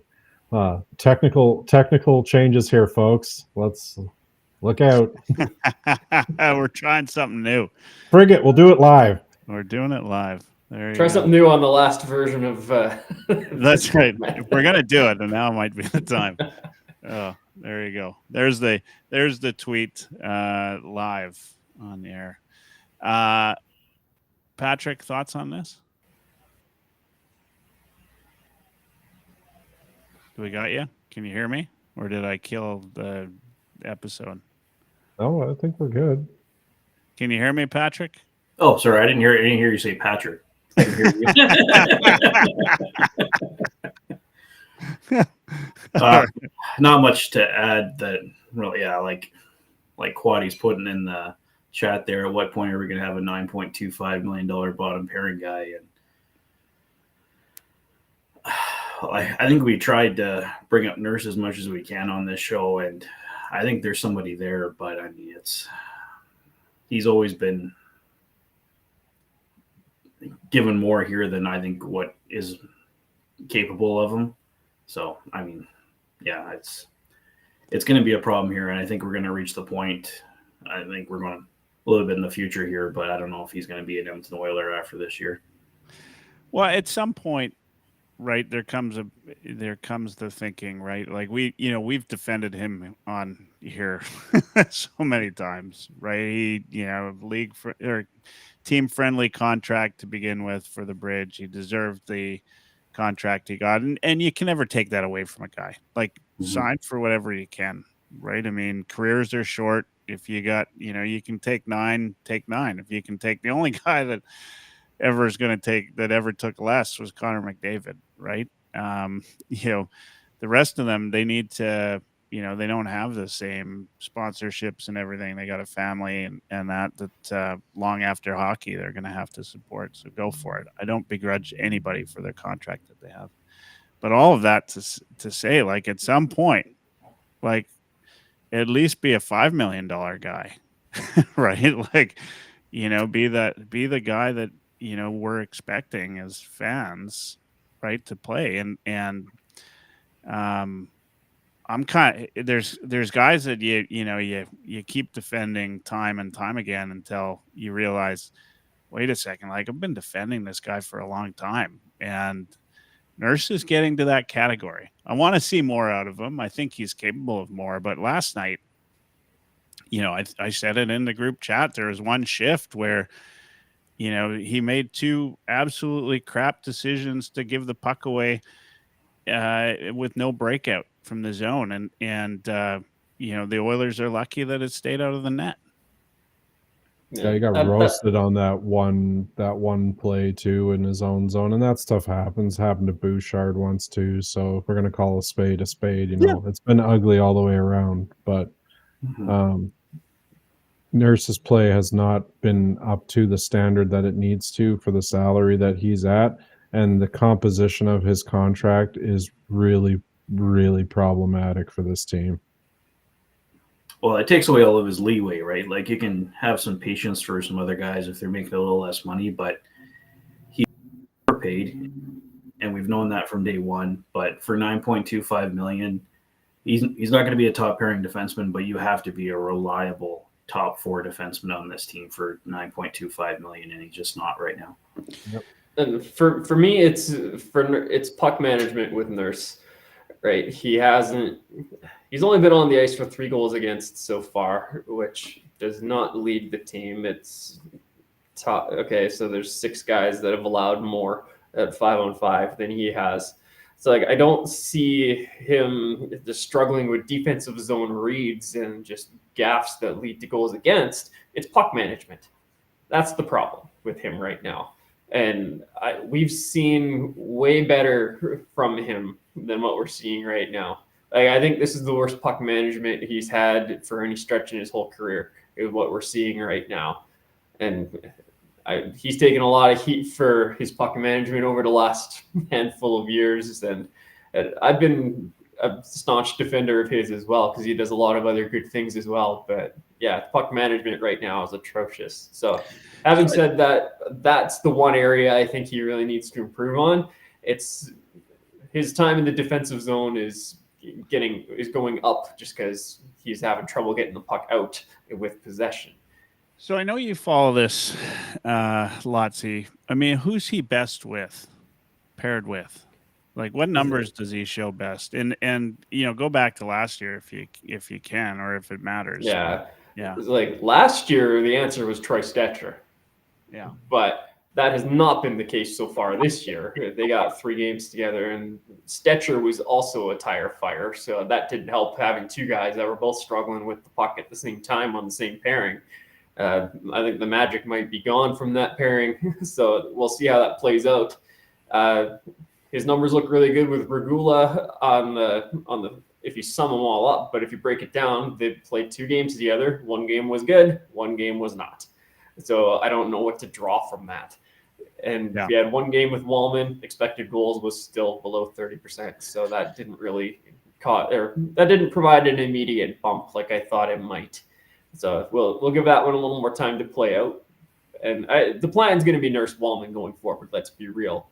S3: Technical changes here, folks. Let's look out.
S2: We're trying something new.
S3: Frig it, we'll do it live.
S2: We're doing it live.
S5: Try something new on the last version of
S2: That's right. If we're gonna do it, then now might be the time. Oh, there you go. There's the tweet live on the air. Patrick, thoughts on this? Do we got you? Can you hear me? Or did I kill the episode?
S3: Oh, I think we're good.
S2: Can you hear me, Patrick?
S4: Oh, sorry, I didn't hear you say Patrick. I didn't hear you. Not much to add. That really, yeah, like Quaddy's putting in the chat there. At what point are we going to have a $9.25 million bottom pairing guy? And I think we tried to bring up Nurse as much as we can on this show, and I think there's somebody there, but I mean, he's always been given more here than I think what is capable of him. So, I mean, yeah, it's going to be a problem here, and I think we're going to reach the point. I think we're going a little bit in the future here, but I don't know if he's going to be an Edmonton Oiler after this year.
S2: Well, at some point, right, there comes the thinking, right? Like we've defended him on here so many times, right? He, or team friendly contract to begin with for the Bridge. He deserved the contract he got, and you can never take that away from a guy. Like sign for whatever you can, right? I mean, careers are short. If you got, you can take 9, take 9. If you can take, the only guy that ever took less was Connor McDavid, right? The rest of them, they need to, they don't have the same sponsorships and everything. They got a family and that long after hockey, they're going to have to support. So go for it. I don't begrudge anybody for their contract that they have, but all of that to say, like, at some point, like, at least be a $5 million guy, right? Like, be the guy that we're expecting as fans, right, to play. And I'm there's guys that you keep defending time and time again until you realize, wait a second, like I've been defending this guy for a long time, and Nurse is getting to that category. I want to see more out of him. I think he's capable of more. But last night, I said it in the group chat. There was one shift where, he made two absolutely crap decisions to give the puck away with no breakout from the zone. And the Oilers are lucky that it stayed out of the net.
S3: Yeah, he got roasted on that one play too in his own zone, and that stuff happens. Happened to Bouchard once too. So if we're gonna call a spade, it's been ugly all the way around. But Nurse's play has not been up to the standard that it needs to for the salary that he's at, and the composition of his contract is really, really problematic for this team.
S4: Well, it takes away all of his leeway, right? Like you can have some patience for some other guys if they're making a little less money, but he's paid, and we've known that from day one. But for $9.25 million, he's not going to be a top pairing defenseman, but you have to be a reliable top four defenseman on this team for $9.25 million, and he's just not right now.
S5: Yep. And for me, it's puck management with Nurse. Right, he's only been on the ice for 3 goals against so far, which does not lead the team. It's top. Okay, so there's 6 guys that have allowed more at 5-on-5 than he has. So I don't see him just struggling with defensive zone reads and just gaffes that lead to goals against. It's puck management. That's the problem with him right now. And we've seen way better from him than what we're seeing right now. I think this is the worst puck management he's had for any stretch in his whole career, is what we're seeing right now. And he's taken a lot of heat for his puck management over the last handful of years. And I've been a staunch defender of his as well, because he does a lot of other good things as well. But yeah, puck management right now is atrocious. So having said that, that's the one area I think he really needs to improve on. It's his time in the defensive zone is going up just because he's having trouble getting the puck out with possession.
S2: So I know you follow this, Lotzi. I mean, who's he best with, paired with? Like, what numbers does he show best? And go back to last year if you can, or if it matters.
S5: Yeah.
S2: Yeah.
S5: Like last year, the answer was Troy Stecher.
S2: Yeah.
S5: But that has not been the case so far this year. They got 3 games together, and Stecher was also a tire fire. So that didn't help, having 2 guys that were both struggling with the puck at the same time on the same pairing. I think the magic might be gone from that pairing. So we'll see how that plays out. His numbers look really good with Regula on the if you sum them all up. But if you break it down, they played 2 games together. 1 game was good, 1 game was not. So I don't know what to draw from that. And if you had 1 game with Wallman, expected goals was still below 30%. So that didn't really that didn't provide an immediate bump like I thought it might. So we'll give that one a little more time to play out. And the plan's going to be Nurse Wallman going forward. Let's be real.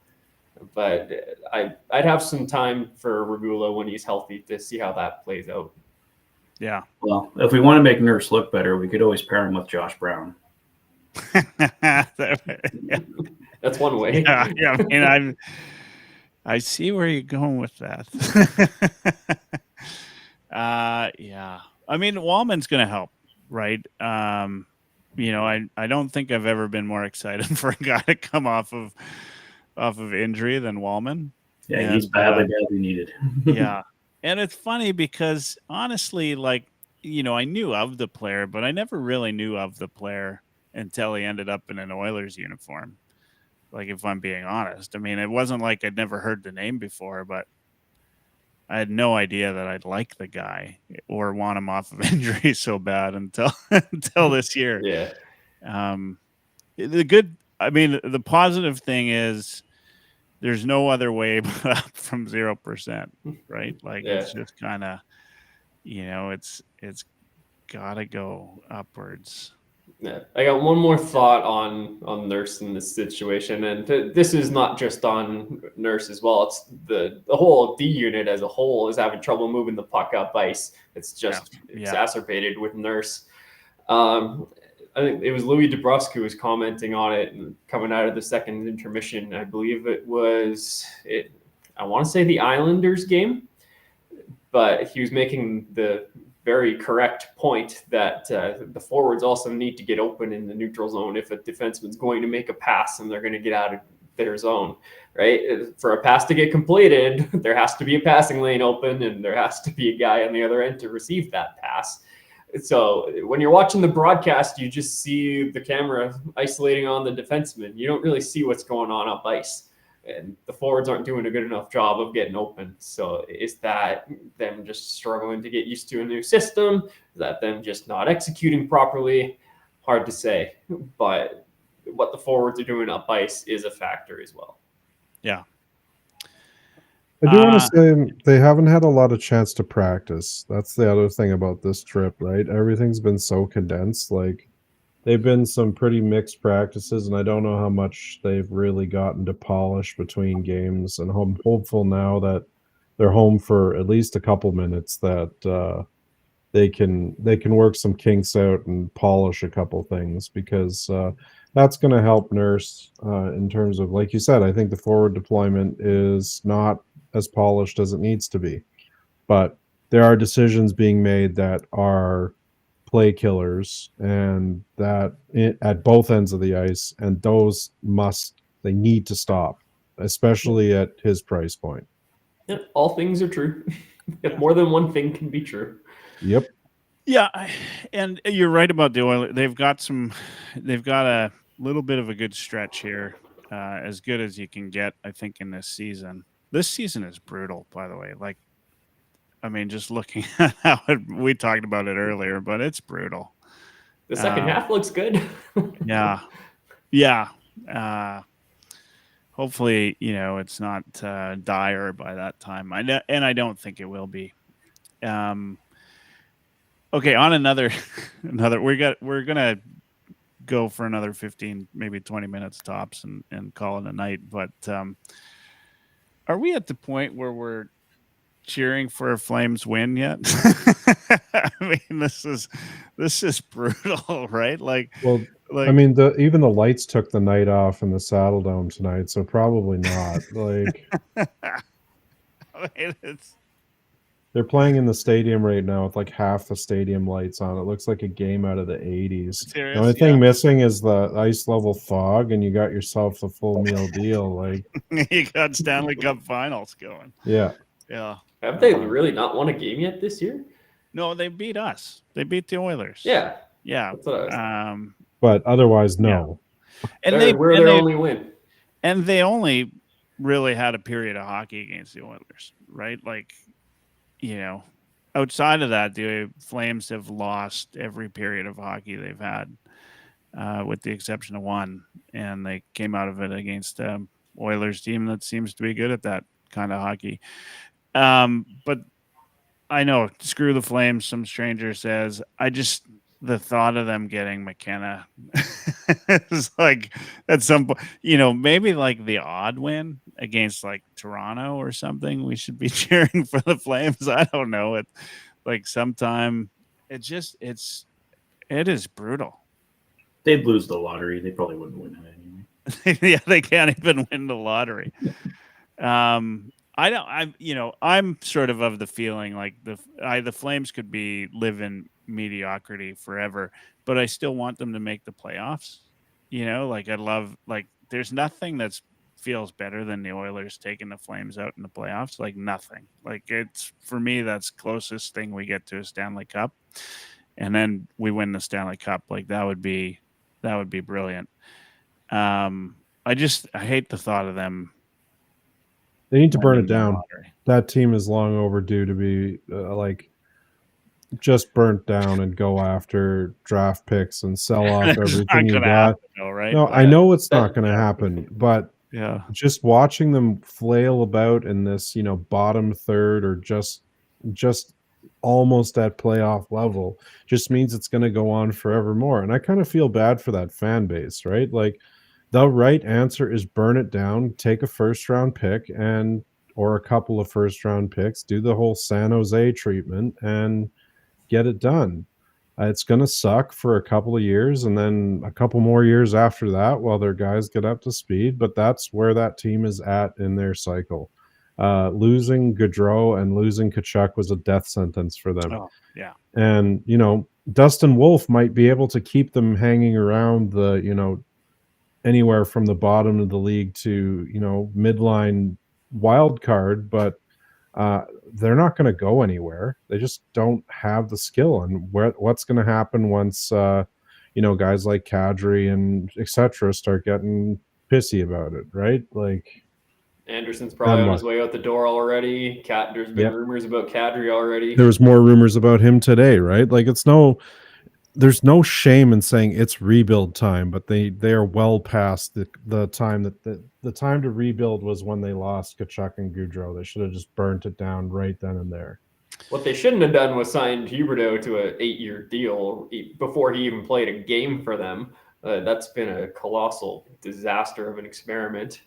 S5: But I'd have some time for Regula when he's healthy to see how that plays out.
S2: Yeah.
S4: Well, if we want to make Nurse look better, we could always pair him with Josh Brown.
S5: That's one way.
S2: Yeah. I mean, I see where you're going with that. Yeah. I mean, Wallman's going to help, right? I don't think I've ever been more excited for a guy to come off of injury than Wallman.
S4: Yeah, he's badly needed.
S2: Yeah. And it's funny because honestly, I knew of the player, but I never really knew of the player until he ended up in an Oilers uniform. Like, if I'm being honest, I mean, it wasn't like I'd never heard the name before, but I had no idea that I'd like the guy or want him off of injury so bad until this year.
S5: Yeah.
S2: The positive thing is there's no other way but up from 0%, right? Like, It's just kind of, it's got to go upwards.
S5: Yeah, I got one more thought on Nurse in this situation, and this is not just on Nurse as well. It's the whole D unit as a whole is having trouble moving the puck up ice. It's just exacerbated with Nurse. I think it was Louis DeBrusque who was commenting on it and coming out of the second intermission. I believe it was I want to say the Islanders game, but he was making the very correct point that the forwards also need to get open in the neutral zone if a defenseman's going to make a pass and they're going to get out of their zone, right? For a pass to get completed, there has to be a passing lane open and there has to be a guy on the other end to receive that pass. So when you're watching the broadcast, you just see the camera isolating on the defenseman. You don't really see what's going on up ice. And the forwards aren't doing a good enough job of getting open. So is that them just struggling to get used to a new system? Is that them just not executing properly? Hard to say. But what the forwards are doing up ice is a factor as well.
S2: Yeah.
S3: I do want to say they haven't had a lot of chance to practice. That's the other thing about this trip, right? Everything's been so condensed. Like, they've been some pretty mixed practices, and I don't know how much they've really gotten to polish between games. And I'm hopeful now that they're home for at least a couple minutes that they can work some kinks out and polish a couple things, because that's going to help Nurse in terms of, like you said, I think the forward deployment is not as polished as it needs to be. But there are decisions being made that are play killers, and that at both ends of the ice, and those they need to stop, especially at his price point.
S5: Yeah, all things are true. If more than one thing can be true.
S3: Yep.
S2: Yeah, and you're right about the Oilers. They've got a little bit of a good stretch here, as good as you can get, I think, in this season. This season is brutal, by the way. Like, I mean, just looking at how we talked about it earlier, but it's brutal.
S5: The second half looks good.
S2: Yeah. Hopefully, it's not dire by that time. I don't think it will be. Okay, on another, we're gonna go for another 15, maybe 20 minutes tops, and call it a night. But are we at the point where we're cheering for a Flames win yet? I mean, this is brutal, right? I mean, even the lights took the night off in the Saddle Dome tonight, so probably not. Like, I mean,
S3: they're playing in the stadium right now with like half the stadium lights on. It looks like a game out of the 80s. The only thing missing is the ice level fog, and you got yourself a full meal deal. Like,
S2: you got Stanley Cup Finals going.
S3: Yeah.
S5: Have they really not won a game yet this year?
S2: No, they beat us. They beat the Oilers.
S5: Yeah.
S2: That's
S5: what I was...
S3: But otherwise, no.
S2: Yeah. And
S5: we're their only win.
S2: And they only really had a period of hockey against the Oilers, right? Like, outside of that, the Flames have lost every period of hockey they've had, with the exception of one. And they came out of it against an Oilers team that seems to be good at that kind of hockey. But I know, screw the Flames, some stranger says. The thought of them getting McKenna is like, at some point, maybe like the odd win against like Toronto or something, we should be cheering for the Flames. I don't know. It like sometime it is brutal.
S4: They'd lose the lottery. They probably wouldn't win it anyway.
S2: Yeah, they can't even win the lottery. I'm sort of the feeling like the Flames could live in mediocrity forever, but I still want them to make the playoffs. There's nothing that feels better than the Oilers taking the Flames out in the playoffs. Like, nothing. Like, it's, for me, that's closest thing we get to a Stanley Cup, and then we win the Stanley Cup. Like, that would be brilliant. I hate the thought of them.
S3: They need to burn it down. That team is long overdue to be just burnt down and go after draft picks and sell off everything you got.
S2: Happen, though, right?
S3: No, I know it's not going to happen, but
S2: yeah,
S3: just watching them flail about in this, bottom third or just almost at playoff level just means it's going to go on forevermore. And I kind of feel bad for that fan base, right? Like the right answer is burn it down, take a first round pick and or a couple of first round picks, do the whole San Jose treatment and get it done. It's going to suck for a couple of years and then a couple more years after that while their guys get up to speed. But that's where that team is at in their cycle. Losing Gaudreau and losing Tkachuk was a death sentence for them.
S2: Oh, yeah.
S3: And, Dustin Wolf might be able to keep them hanging around the, anywhere from the bottom of the league to, midline wild card, but they're not going to go anywhere. They just don't have the skill. And what's going to happen once, guys like Kadri and etc. start getting pissy about it, right? Like
S5: Anderson's probably on his way out the door already. There's been rumors about Kadri already.
S3: There was more rumors about him today, right? Like there's no shame in saying it's rebuild time, but they are well past the time that the time to rebuild was when they lost Tkachuk and Gaudreau. They should have just burnt it down right then and there.
S5: What they shouldn't have done was signed Huberdeau to an 8-year deal before he even played a game for them. That's been a colossal disaster of an experiment.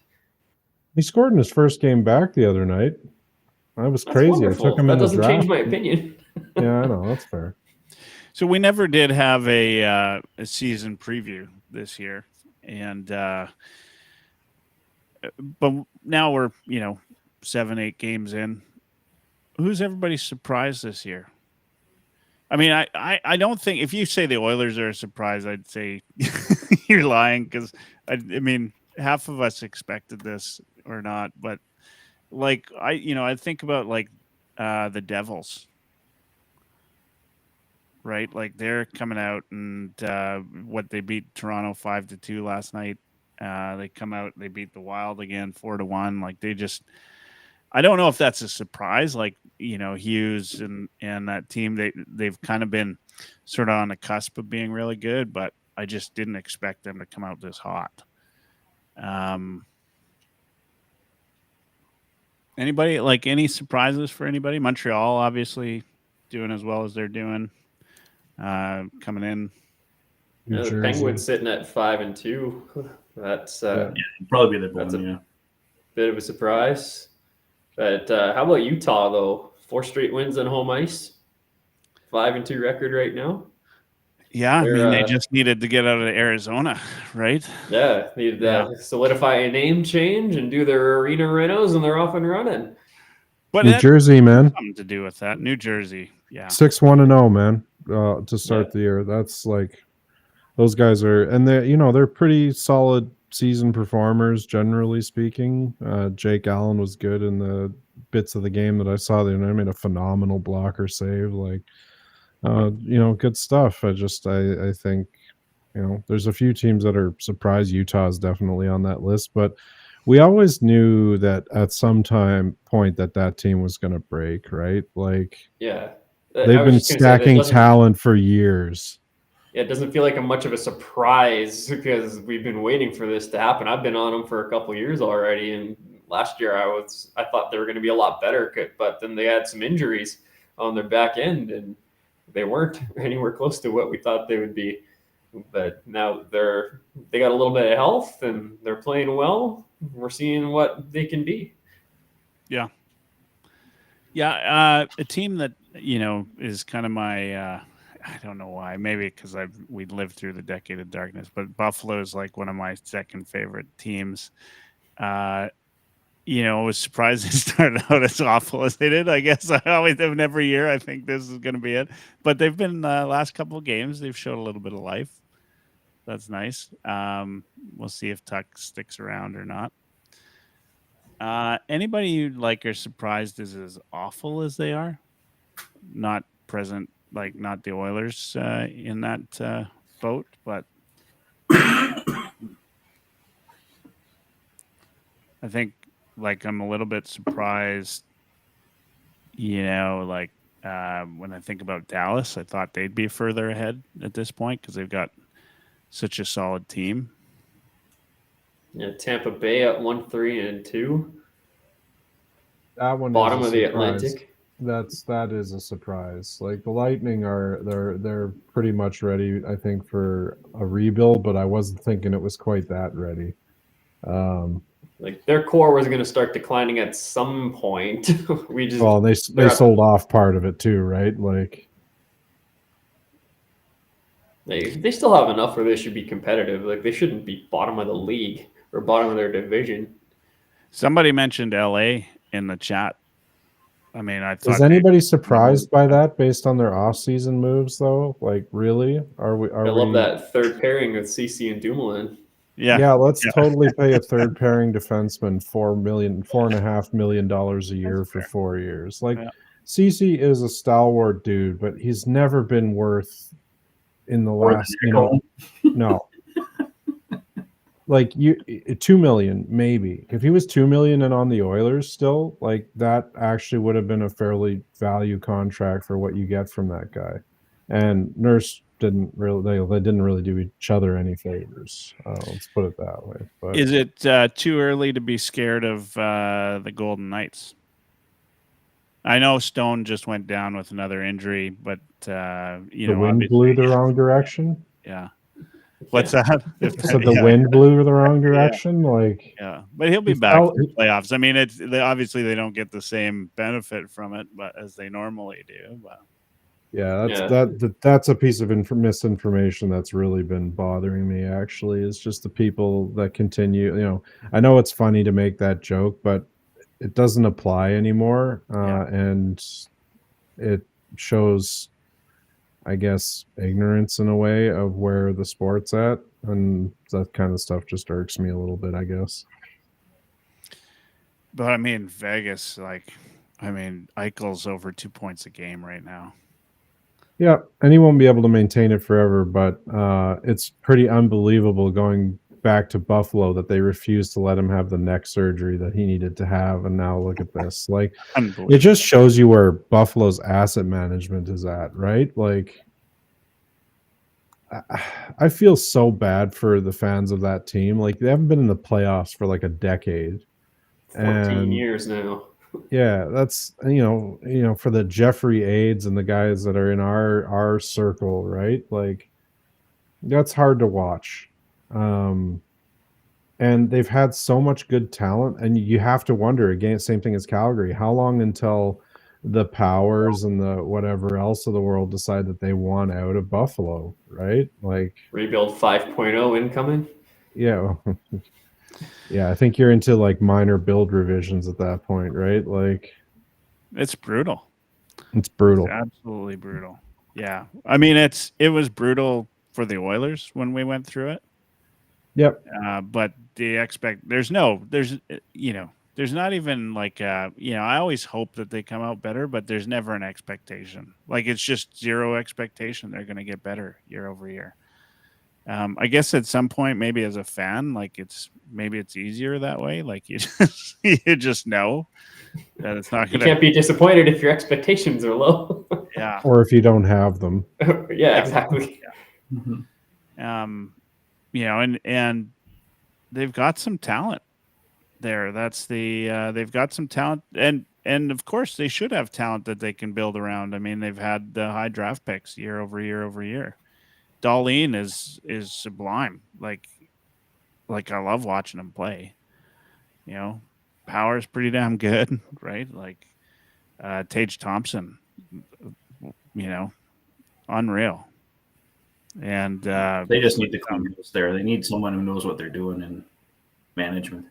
S3: He scored in his first game back the other night. That was crazy.
S5: Wonderful.
S3: I took him in the draft.
S5: That doesn't change my opinion.
S3: Yeah, I know. That's fair.
S2: So we never did have a season preview this year, and but now we're 7-8 games in. Who's everybody surprised this year? I mean, I don't think if you say the Oilers are a surprise, I'd say you're lying because I mean half of us expected this or not, but like I think about like the Devils. Right, like they're coming out and they beat Toronto 5-2 last night. They come out, they beat the Wild again 4-1. Like I don't know if that's a surprise. Like Hughes and that team, they've kind of been sort of on the cusp of being really good, but I just didn't expect them to come out this hot. Anybody like any surprises for anybody? Montreal obviously doing as well as they're doing. Coming in.
S5: The Penguins sitting at 5-2. That's
S4: probably the
S5: that's a bit of a surprise. But how about Utah though? 4 straight wins on home ice. 5-2 record right now.
S2: Yeah, they just needed to get out of Arizona, right?
S5: Yeah, needed to solidify a name change and do their arena renos, and they're off and running.
S2: But
S3: New Jersey, man,
S2: something to do with that. New Jersey,
S3: 6-1-0, man. To start the year, that's like those guys are, and they're pretty solid season performers generally speaking. Jake Allen was good in the bits of the game that I saw. They made a phenomenal blocker save. Like, good stuff. I think there's a few teams that are surprised. Utah is definitely on that list, but we always knew that at some point that team was going to break, right? Like,
S5: yeah.
S3: They've been stacking talent for years.
S5: It doesn't feel like much of a surprise because we've been waiting for this to happen. I've been on them for a couple of years already, and last year I thought they were going to be a lot better, but then they had some injuries on their back end, and they weren't anywhere close to what we thought they would be. But now they got a little bit of health, and they're playing well. We're seeing what they can be.
S2: Yeah. Yeah, a team that is kind of my I don't know why, maybe because we lived through the decade of darkness, but Buffalo is like one of my second favorite teams. I was surprised they started out as awful as they did. I guess I always have every year. I think this is going to be it, but they've been last couple of games. They've showed a little bit of life. That's nice. We'll see if Tuck sticks around or not. Anybody you like are surprised is as awful as they are? Not present, like not the Oilers in that boat, but I think like I'm a little bit surprised. When I think about Dallas, I thought they'd be further ahead at this point because they've got such a solid team.
S5: Yeah, Tampa Bay at 1-3-2.
S3: That one
S5: bottom of the Atlantic.
S3: that is a surprise. Like the Lightning they're pretty much ready, I think, for a rebuild, but I wasn't thinking it was quite that ready.
S5: Like their core was going to start declining at some point.
S3: They sold off part of it too, right? Like
S5: they still have enough where they should be competitive. Like they shouldn't be bottom of the league or bottom of their division.
S2: Somebody mentioned LA in the chat. I mean, I thought
S3: is anybody surprised by that based on their off-season moves though? Like really?
S5: I love that third pairing with CC and Dumoulin.
S2: Yeah,
S3: let's totally pay a third pairing defenseman $4.5 million a year for 4 years. Like CC is a stalwart dude, but he's never been worth in the last, no. Like $2 million maybe. If he was $2 million and on the Oilers still, like that actually would have been a fairly value contract for what you get from that guy. And Nurse didn't really do each other any favors. Let's put it that way. But
S2: is it too early to be scared of the Golden Knights? I know Stone just went down with another injury, but the
S3: wind blew the wrong direction.
S2: Yeah. What's that?
S3: So the wind blew the wrong direction,
S2: but he'll be back in the playoffs. I mean, obviously they don't get the same benefit from it, but as they normally do. But
S3: that's a piece of misinformation that's really been bothering me. Actually, is just the people that continue. I know it's funny to make that joke, but it doesn't apply anymore, and it shows, I guess, ignorance in a way of where the sport's at, and that kind of stuff just irks me a little bit, I guess.
S2: But I mean, Vegas, Eichel's over 2 points a game right now.
S3: Yeah, and he won't be able to maintain it forever, but it's pretty unbelievable going back to Buffalo that they refused to let him have the neck surgery that he needed to have, and now look at this. Like, it just shows you where Buffalo's asset management is at, right? Like, I feel so bad for the fans of that team. Like, they haven't been in the playoffs for like a decade.
S5: 14 years now.
S3: Yeah, that's for the Jeffrey Aids and the guys that are in our circle, right? Like, that's hard to watch. And they've had so much good talent, and you have to wonder again, same thing as Calgary, how long until the Powers and the whatever else of the world decide that they want out of Buffalo, right? Like
S5: rebuild 5.0 incoming.
S3: Yeah. Yeah, I think you're into like minor build revisions at that point, right? Like,
S2: it's brutal.
S3: It's brutal.
S2: It's absolutely brutal. Yeah. I mean, it was brutal for the Oilers when we went through it.
S3: Yep.
S2: But there's not even like, I always hope that they come out better, but there's never an expectation. Like, it's just zero expectation. They're going to get better year over year. I guess at some point, maybe as a fan, like it's easier that way. Like you just know that it's not going to.
S5: You can't be disappointed if your expectations are low.
S2: Yeah.
S3: Or if you don't have them.
S5: Yeah, exactly.
S2: Yeah. Mm-hmm. And they've got some talent there. That's they've got some talent, and of course they should have talent that they can build around. I mean, they've had the high draft picks year over year over year. Darlene is sublime. Like I love watching him play. Power's pretty damn good, right? Like Tage Thompson, unreal. And
S4: they just need to come there. They need someone who knows what they're doing in management.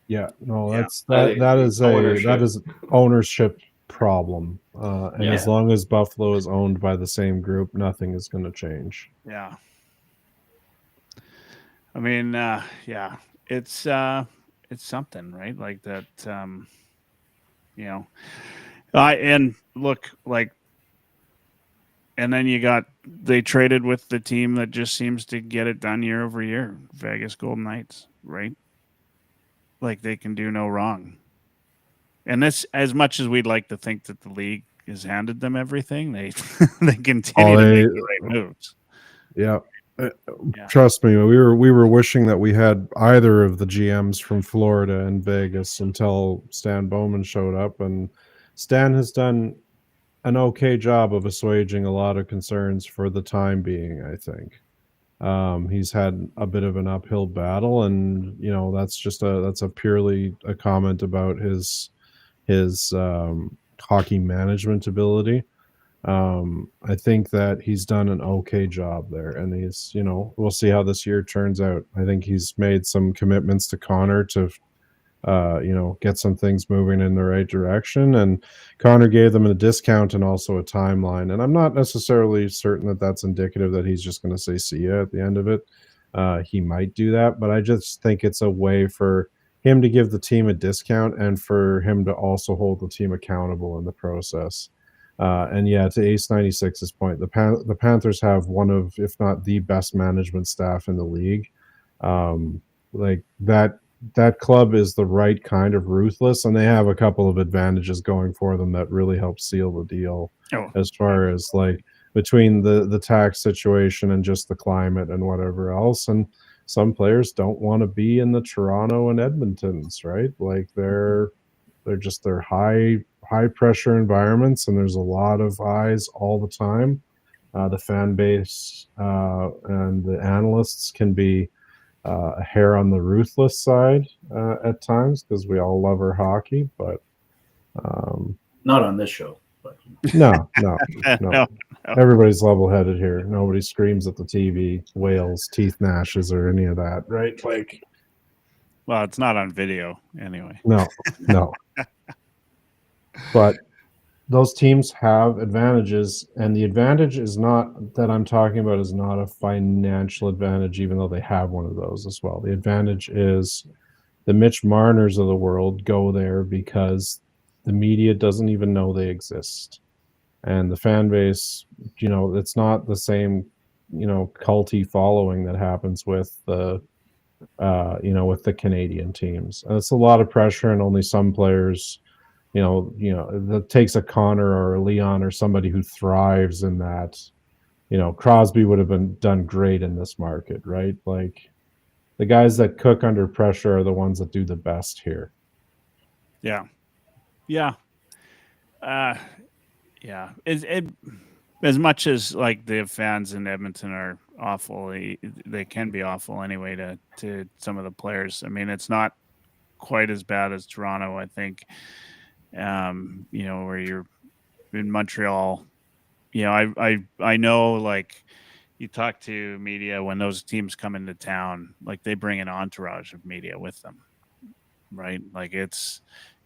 S3: Yeah, no, that is ownership problem. And as long as Buffalo is owned by the same group, nothing is going to change.
S2: Yeah. I mean, it's something, right? Like that, and look, like, and then they traded with the team that just seems to get it done year over year, Vegas Golden Knights, right? Like, they can do no wrong. And this, as much as we'd like to think that the league has handed them everything, they continue to make the right moves.
S3: Yeah. Trust me, we were wishing that we had either of the GMs from Florida and Vegas until Stan Bowman showed up, and Stan has done an okay job of assuaging a lot of concerns for the time being, I think. He's had a bit of an uphill battle, and that's a purely a comment about his hockey management ability. I think that he's done an okay job there, and we'll see how this year turns out. I think he's made some commitments to Connor to get some things moving in the right direction, and Connor gave them a discount and also a timeline, and I'm not necessarily certain that that's indicative that he's just going to say see ya at the end of it. He might do that, but I just think it's a way for him to give the team a discount and for him to also hold the team accountable in the process. And yeah, to Ace 96's point, the Panthers have one of, if not the best management staff in the league. Like that club is the right kind of ruthless, and they have a couple of advantages going for them that really help seal the deal. As far as like between the tax situation and just the climate and whatever else. And some players don't want to be in the Toronto and Edmontons, right? Like they're high pressure environments, and there's a lot of eyes all the time. The fan base and the analysts can be a hair on the ruthless side at times, because we all love our hockey, but
S4: not on this show. But
S3: no.
S2: No.
S3: Everybody's level-headed here. Nobody screams at the TV, wails, teeth gnashes, or any of that, right? Like,
S2: well, it's not on video anyway.
S3: No. But those teams have advantages, and the advantage is not that I'm talking about is not a financial advantage, even though they have one of those as well. The advantage is the Mitch Marners of the world go there because the media doesn't even know they exist. And the fan base, it's not the same, culty following that happens with the, with the Canadian teams. And it's a lot of pressure, and only some players, that takes a Connor or a Leon or somebody who thrives in that. Crosby would have done great in this market, right? Like the guys that cook under pressure are the ones that do the best here.
S2: Yeah. As much as like the fans in Edmonton are awful, they can be awful anyway to some of the players. I mean, it's not quite as bad as Toronto, I think. Where you're in Montreal, I know, like, you talk to media when those teams come into town, like they bring an entourage of media with them, right? Like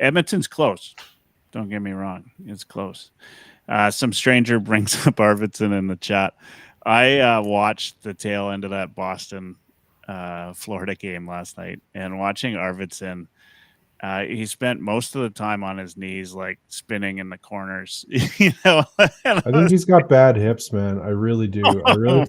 S2: Edmonton's close. Don't get me wrong. It's close. Some stranger brings up Arvidsson in the chat. I watched the tail end of that Boston, Florida game last night, and watching Arvidsson, he spent most of the time on his knees, like spinning in the corners.
S3: I think he's got bad hips, man. I really do. I really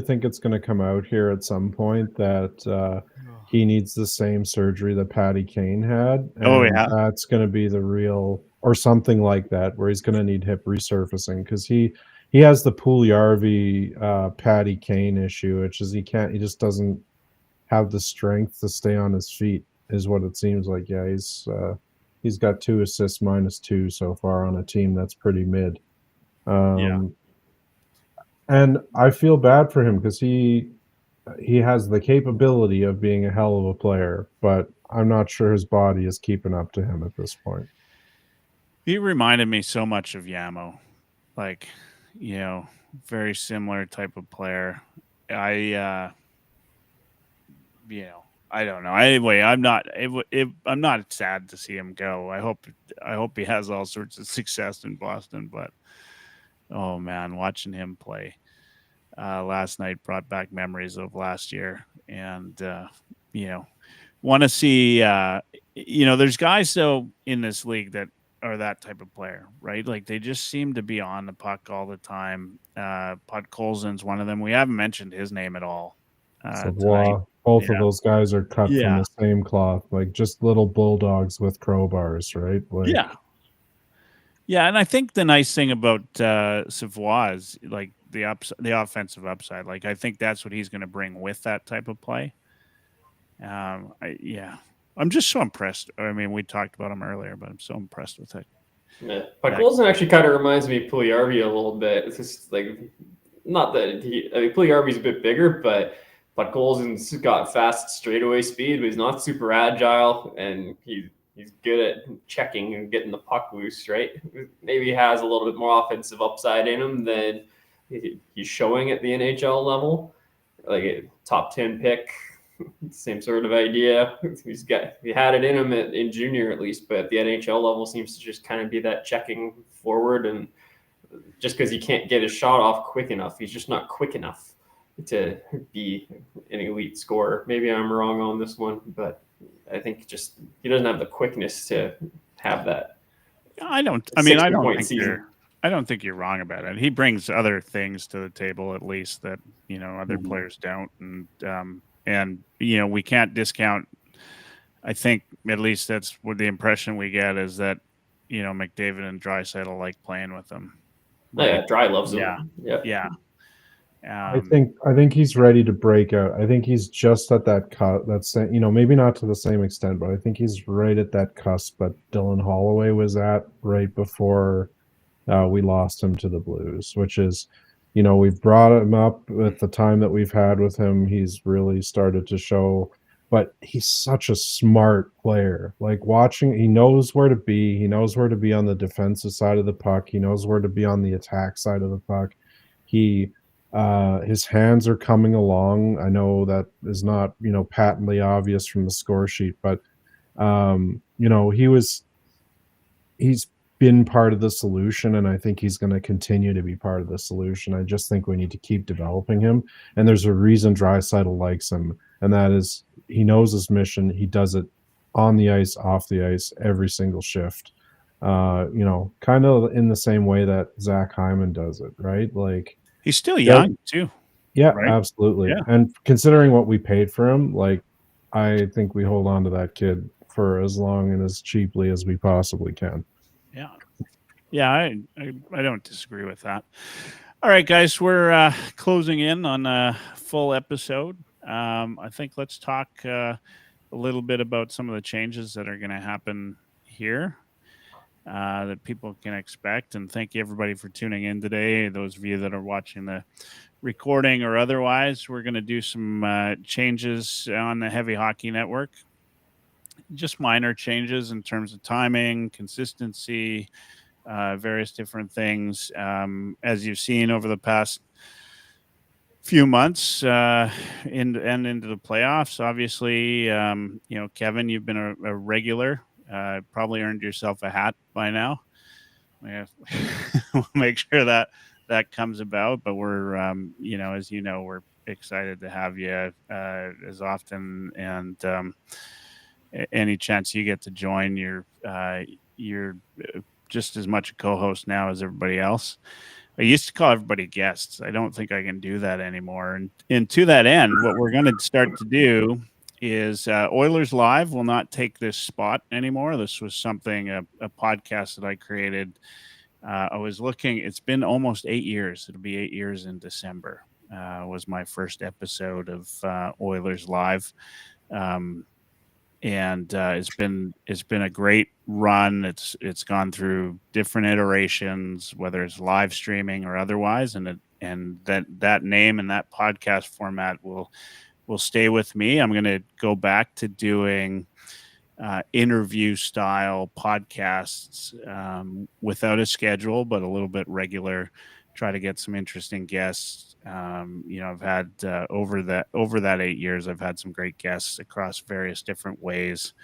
S3: think it's going to come out here at some point that he needs the same surgery that Patty Kane had. And that's going to be the real, or something like that, where he's going to need hip resurfacing, because he has the Puljujarvi Patty Kane issue, which is he just doesn't have the strength to stay on his feet, is what it seems like. Yeah, he's got 2 assists -2 so far on a team that's pretty mid. And I feel bad for him, because he has the capability of being a hell of a player, but I'm not sure his body is keeping up to him at this point.
S2: He reminded me so much of Yamo, like, very similar type of player. I don't know. Anyway, I'm not sad to see him go. I hope he has all sorts of success in Boston. But oh man, watching him play last night brought back memories of last year, and want to see. There's guys though in this league that are that type of player, right? Like they just seem to be on the puck all the time. Podkolzin's one of them. We haven't mentioned his name at all.
S3: Both of those guys are cut from the same cloth, like just little bulldogs with crowbars, right? Like,
S2: yeah. And I think the nice thing about Savoie is like the offensive upside. Like I think that's what he's going to bring with that type of play. I'm just so impressed. I mean, we talked about him earlier, but I'm so impressed with it.
S5: Yeah. Podkolzin actually kind of reminds me of Puljujärvi a little bit. It's just like, not that Puljujärvi's a bit bigger, but Podkolzin's got fast straightaway speed, but he's not super agile, and he's good at checking and getting the puck loose, right? Maybe he has a little bit more offensive upside in him than he's showing at the NHL level. Like a top 10 pick, same sort of idea. He had it in him in junior at least, but at the NHL level seems to just kind of be that checking forward, and just because he can't get his shot off quick enough, he's just not quick enough to be an elite scorer. Maybe I'm wrong on this one, but I think just he doesn't have the quickness to have that.
S2: I don't think you're wrong about it. He brings other things to the table, at least, that other players don't, and we can't discount. I think at least that's what the impression we get is that McDavid and Draisaitl like playing with him.
S5: Right? Yeah, Dry loves him.
S2: Yeah.
S3: I think he's ready to break out. I think he's just at that cut. That's maybe not to the same extent, but I think he's right at that cusp that Dylan Holloway was at right before we lost him to the Blues, which is, we've brought him up at the time that we've had with him. He's really started to show, but he's such a smart player. Like watching, he knows where to be. He knows where to be on the defensive side of the puck. He knows where to be on the attack side of the puck. His hands are coming along. I know that is not, patently obvious from the score sheet, but he's been part of the solution, and I think he's going to continue to be part of the solution. I just think we need to keep developing him, and there's a reason Draisaitl likes him, and that is he knows his mission. He does it on the ice, off the ice, every single shift. Kind of in the same way that Zach Hyman does it, right? Like
S2: he's still young too.
S3: Yeah,
S2: right?
S3: Absolutely.
S2: Yeah.
S3: And considering what we paid for him, like I think we hold on to that kid for as long and as cheaply as we possibly can.
S2: Yeah, I don't disagree with that. All right, guys, we're closing in on a full episode. I think let's talk a little bit about some of the changes that are going to happen here that people can expect. And thank you, everybody, for tuning in today. Those of you that are watching the recording or otherwise, we're going to do some changes on the Heavy Hockey Network. Just minor changes in terms of timing, consistency, various different things. As you've seen over the past few months into the playoffs, obviously, Kevin, you've been a regular, probably earned yourself a hat by now. We'll make sure that comes about, but we're, as you know, we're excited to have you as often, and any chance you get to join, you're just as much a co-host now as everybody else. I used to call everybody guests. I don't think I can do that anymore. And to that end, what we're going to start to do is Oilers Live will not take this spot anymore. This was something, a podcast that I created. I was looking, it's been almost 8 years. It'll be 8 years in December, was my first episode of Oilers Live. And it's been a great run. It's gone through different iterations, whether it's live streaming or otherwise, and that name and that podcast format will stay with me. I'm going to go back to doing interview style podcasts without a schedule, but a little bit regular. Try to get some interesting guests. I've had over that 8 years, I've had some great guests across various different ways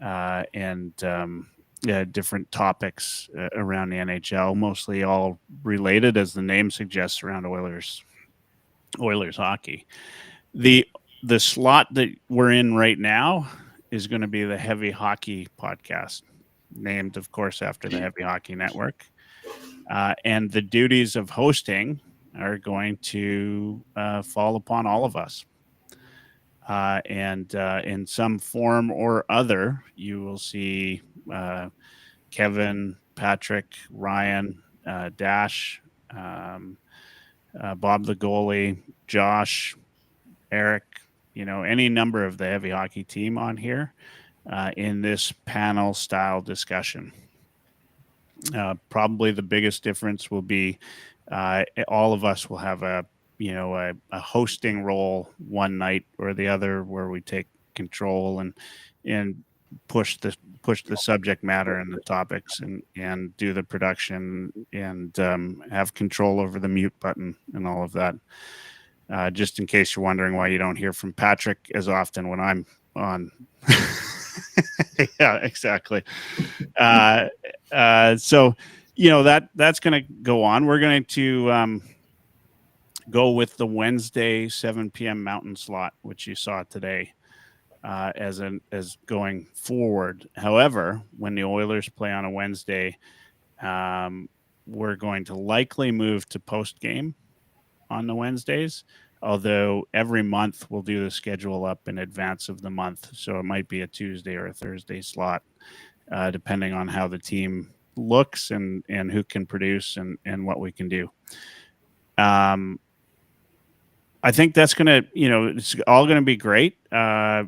S2: and different topics around the NHL, mostly all related, as the name suggests, around Oilers hockey. The slot that we're in right now is going to be the Heavy Hockey Podcast, named, of course, after the Heavy Hockey Network. And the duties of hosting are going to fall upon all of us. And in some form or other, you will see Kevin, Patrick, Ryan, Dash, Bob the goalie, Josh, Eric, any number of the Heavy Hockey team on here in this panel style discussion. Probably the biggest difference will be all of us will have a hosting role one night or the other, where we take control and push the subject matter and the topics and do the production and have control over the mute button and all of that. Just in case you're wondering why you don't hear from Patrick as often when I'm on. Yeah, exactly. So, that's going to go on. We're going to go with the Wednesday 7 p.m. Mountain slot, which you saw today, as going forward. However, when the Oilers play on a Wednesday, we're going to likely move to post game on the Wednesdays. Although every month we'll do the schedule up in advance of the month, so it might be a Tuesday or a Thursday slot, depending on how the team looks and who can produce and what we can do. I think that's going to, it's all going to be great. As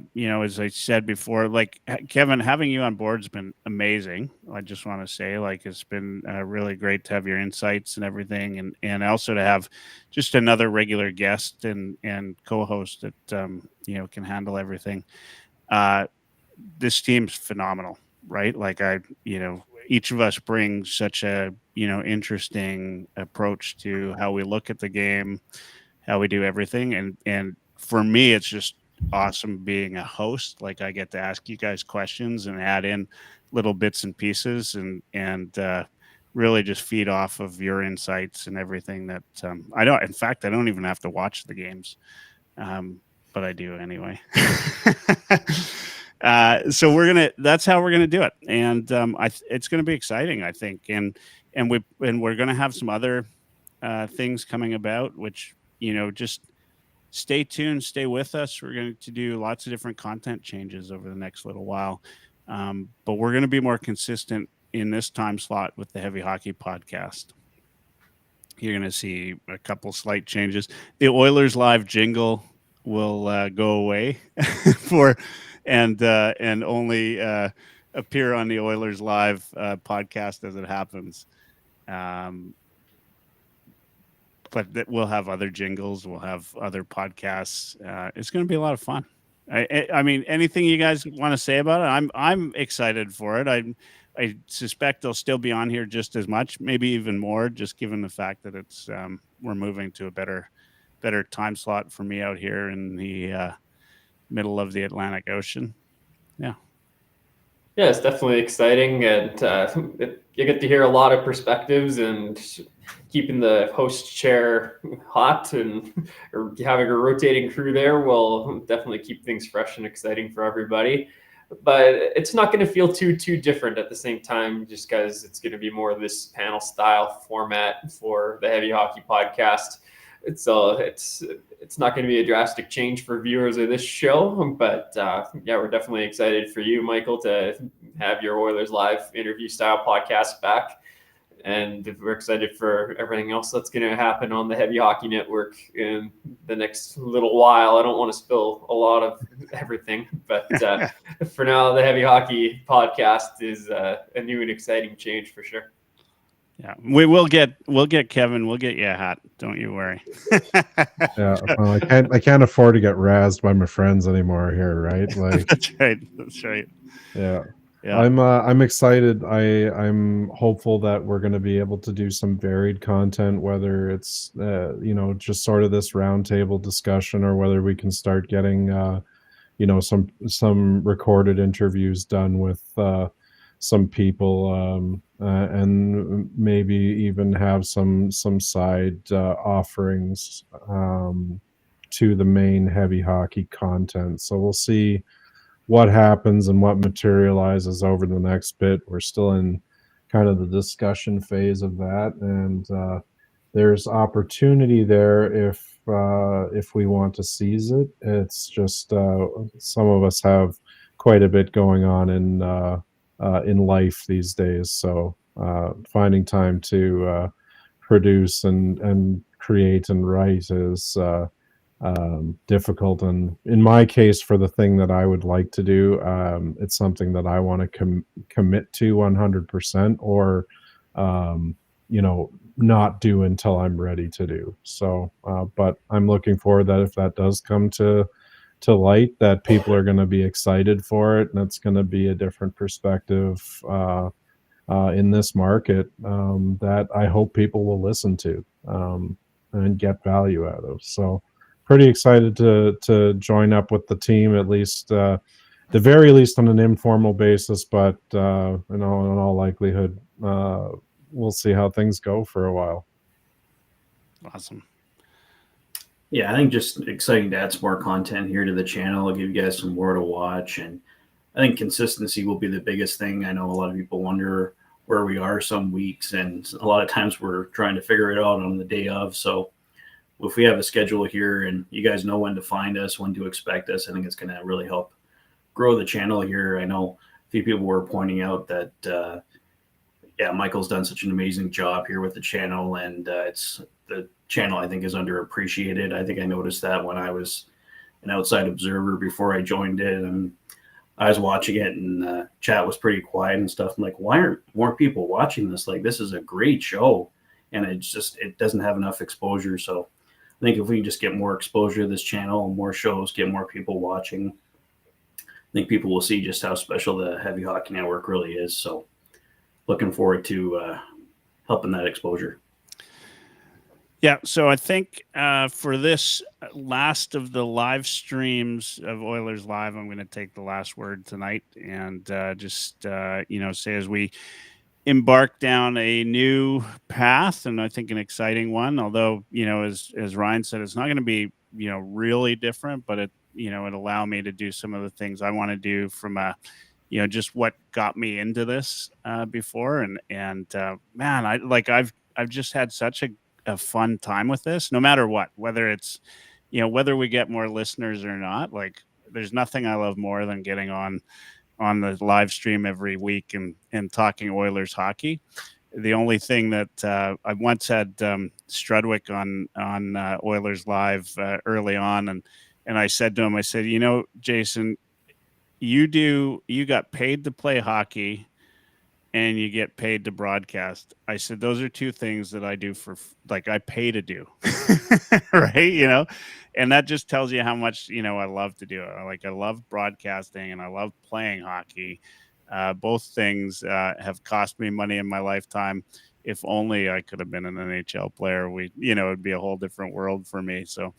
S2: I said before, like Kevin, having you on board has been amazing. I just want to say, it's been really great to have your insights and everything. And also to have just another regular guest and co-host that, can handle everything. This team's phenomenal, right? Each of us brings such a, interesting approach to how we look at the game, how we do everything. And for me, it's just awesome being a host. I get to ask you guys questions and add in little bits and pieces and really just feed off of your insights and everything that I don't even have to watch the games. But I do anyway. So that's how we're going to do it. And it's going to be exciting, I think. And we're going to have some other things coming about, which, just stay tuned, stay with us. We're going to do lots of different content changes over the next little while. But we're going to be more consistent in this time slot with the Heavy Hockey Podcast. You're going to see a couple slight changes. The Oilers Live jingle will go away and only appear on the Oilers Live podcast as it happens. But we'll have other jingles. We'll have other podcasts. It's going to be a lot of fun. I mean, anything you guys want to say about it? I'm excited for it. I suspect they'll still be on here just as much, maybe even more, just given the fact that it's we're moving to a better time slot for me out here in the middle of the Atlantic Ocean. Yeah.
S5: Yeah, it's definitely exciting, and you get to hear a lot of perspectives, and keeping the host chair hot or having a rotating crew there will definitely keep things fresh and exciting for everybody. But it's not going to feel too different at the same time, just because it's going to be more of this panel style format for the Heavy Hockey Podcast. It's not going to be a drastic change for viewers of this show, but we're definitely excited for you, Michael, to have your Oilers Live interview style podcast back. And we're excited for everything else that's going to happen on the Heavy Hockey Network in the next little while. I don't want to spill a lot of everything, but for now, the Heavy Hockey Podcast is a new and exciting change for sure.
S2: Yeah, we'll get Kevin. We'll get you a hat. Don't you worry.
S3: Yeah, well, I can't afford to get razzed by my friends anymore here, right?
S2: That's right. Yeah.
S3: I'm excited. I'm hopeful that we're going to be able to do some varied content, whether it's just sort of this roundtable discussion, or whether we can start getting some recorded interviews done with some people, and maybe even have some side offerings to the main Heavy Hockey content. So we'll see what happens and what materializes over the next bit. We're still in kind of the discussion phase of that, and there's opportunity there if we want to seize it. It's just some of us have quite a bit going on in life these days, so finding time to produce and create and write is difficult. And in my case, for the thing that I would like to do, it's something that I want to commit to 100%, or not do until I'm ready to do. So, but I'm looking forward that if that does come to light, that people are going to be excited for it, and it's going to be a different perspective in this market that I hope people will listen to and get value out of. So pretty excited to join up with the team, at least the very least on an informal basis, but in all likelihood we'll see how things go for a while.
S2: Awesome.
S4: Yeah, I think just exciting to add some more content here to the channel. I'll give you guys some more to watch, and I think consistency will be the biggest thing. I know a lot of people wonder where we are some weeks, and a lot of times we're trying to figure it out on the day of. So if we have a schedule here and you guys know when to find us, when to expect us, I think it's going to really help grow the channel here. I know a few people were pointing out that, Michael's done such an amazing job here with the channel, and it's the channel I think is underappreciated. I think I noticed that when I was an outside observer before I joined it, and I was watching it, and chat was pretty quiet and stuff. I'm like, why aren't more people watching this? Like, this is a great show, and it doesn't have enough exposure. So I think if we just get more exposure to this channel, more shows, get more people watching, I think people will see just how special the Heavy Hockey Network really is. So looking forward to helping that exposure.
S2: Yeah, so I think for this last of the live streams of Oilers Live, I'm going to take the last word tonight and just say as we embark down a new path, and I think an exciting one. Although as Ryan said, it's not going to be really different, but it allow me to do some of the things I want to do from a just what got me into this before, and man, I've just had such a fun time with this, no matter what, whether it's whether we get more listeners or not. Like, there's nothing I love more than getting on the live stream every week and talking Oilers hockey. The only thing that I once had Strudwick on Oilers Live early on, and I said to him, I said, Jason, you got paid to play hockey and you get paid to broadcast. I said, those are two things that I do I pay to do. Right. And that just tells you how much, I love to do it. I love broadcasting and I love playing hockey. Both things have cost me money in my lifetime. If only I could have been an NHL player, it'd be a whole different world for me. So,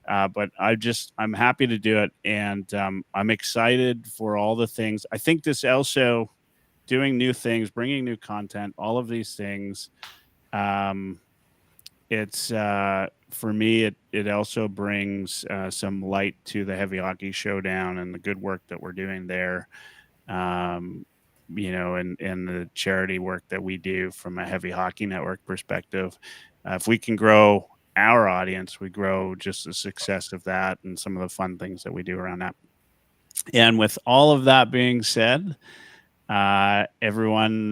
S2: but I'm happy to do it. And I'm excited for all the things. I think this also doing new things, bringing new content, all of these things. It's for me, it also brings some light to the Heavy Hockey Showdown and the good work that we're doing there. And the charity work that we do from a Heavy Hockey Network perspective. If we can grow our audience, we grow just the success of that and some of the fun things that we do around that. And with all of that being said, everyone,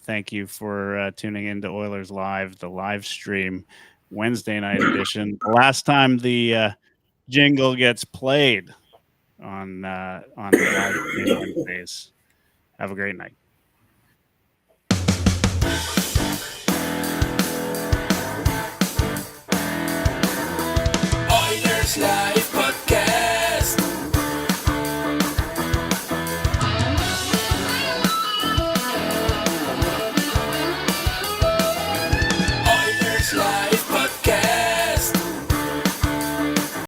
S2: thank you for tuning into Oilers Live, the live stream Wednesday night edition. The last time the jingle gets played on the live stream Wednesdays. Have a great night.
S1: Oilers Live.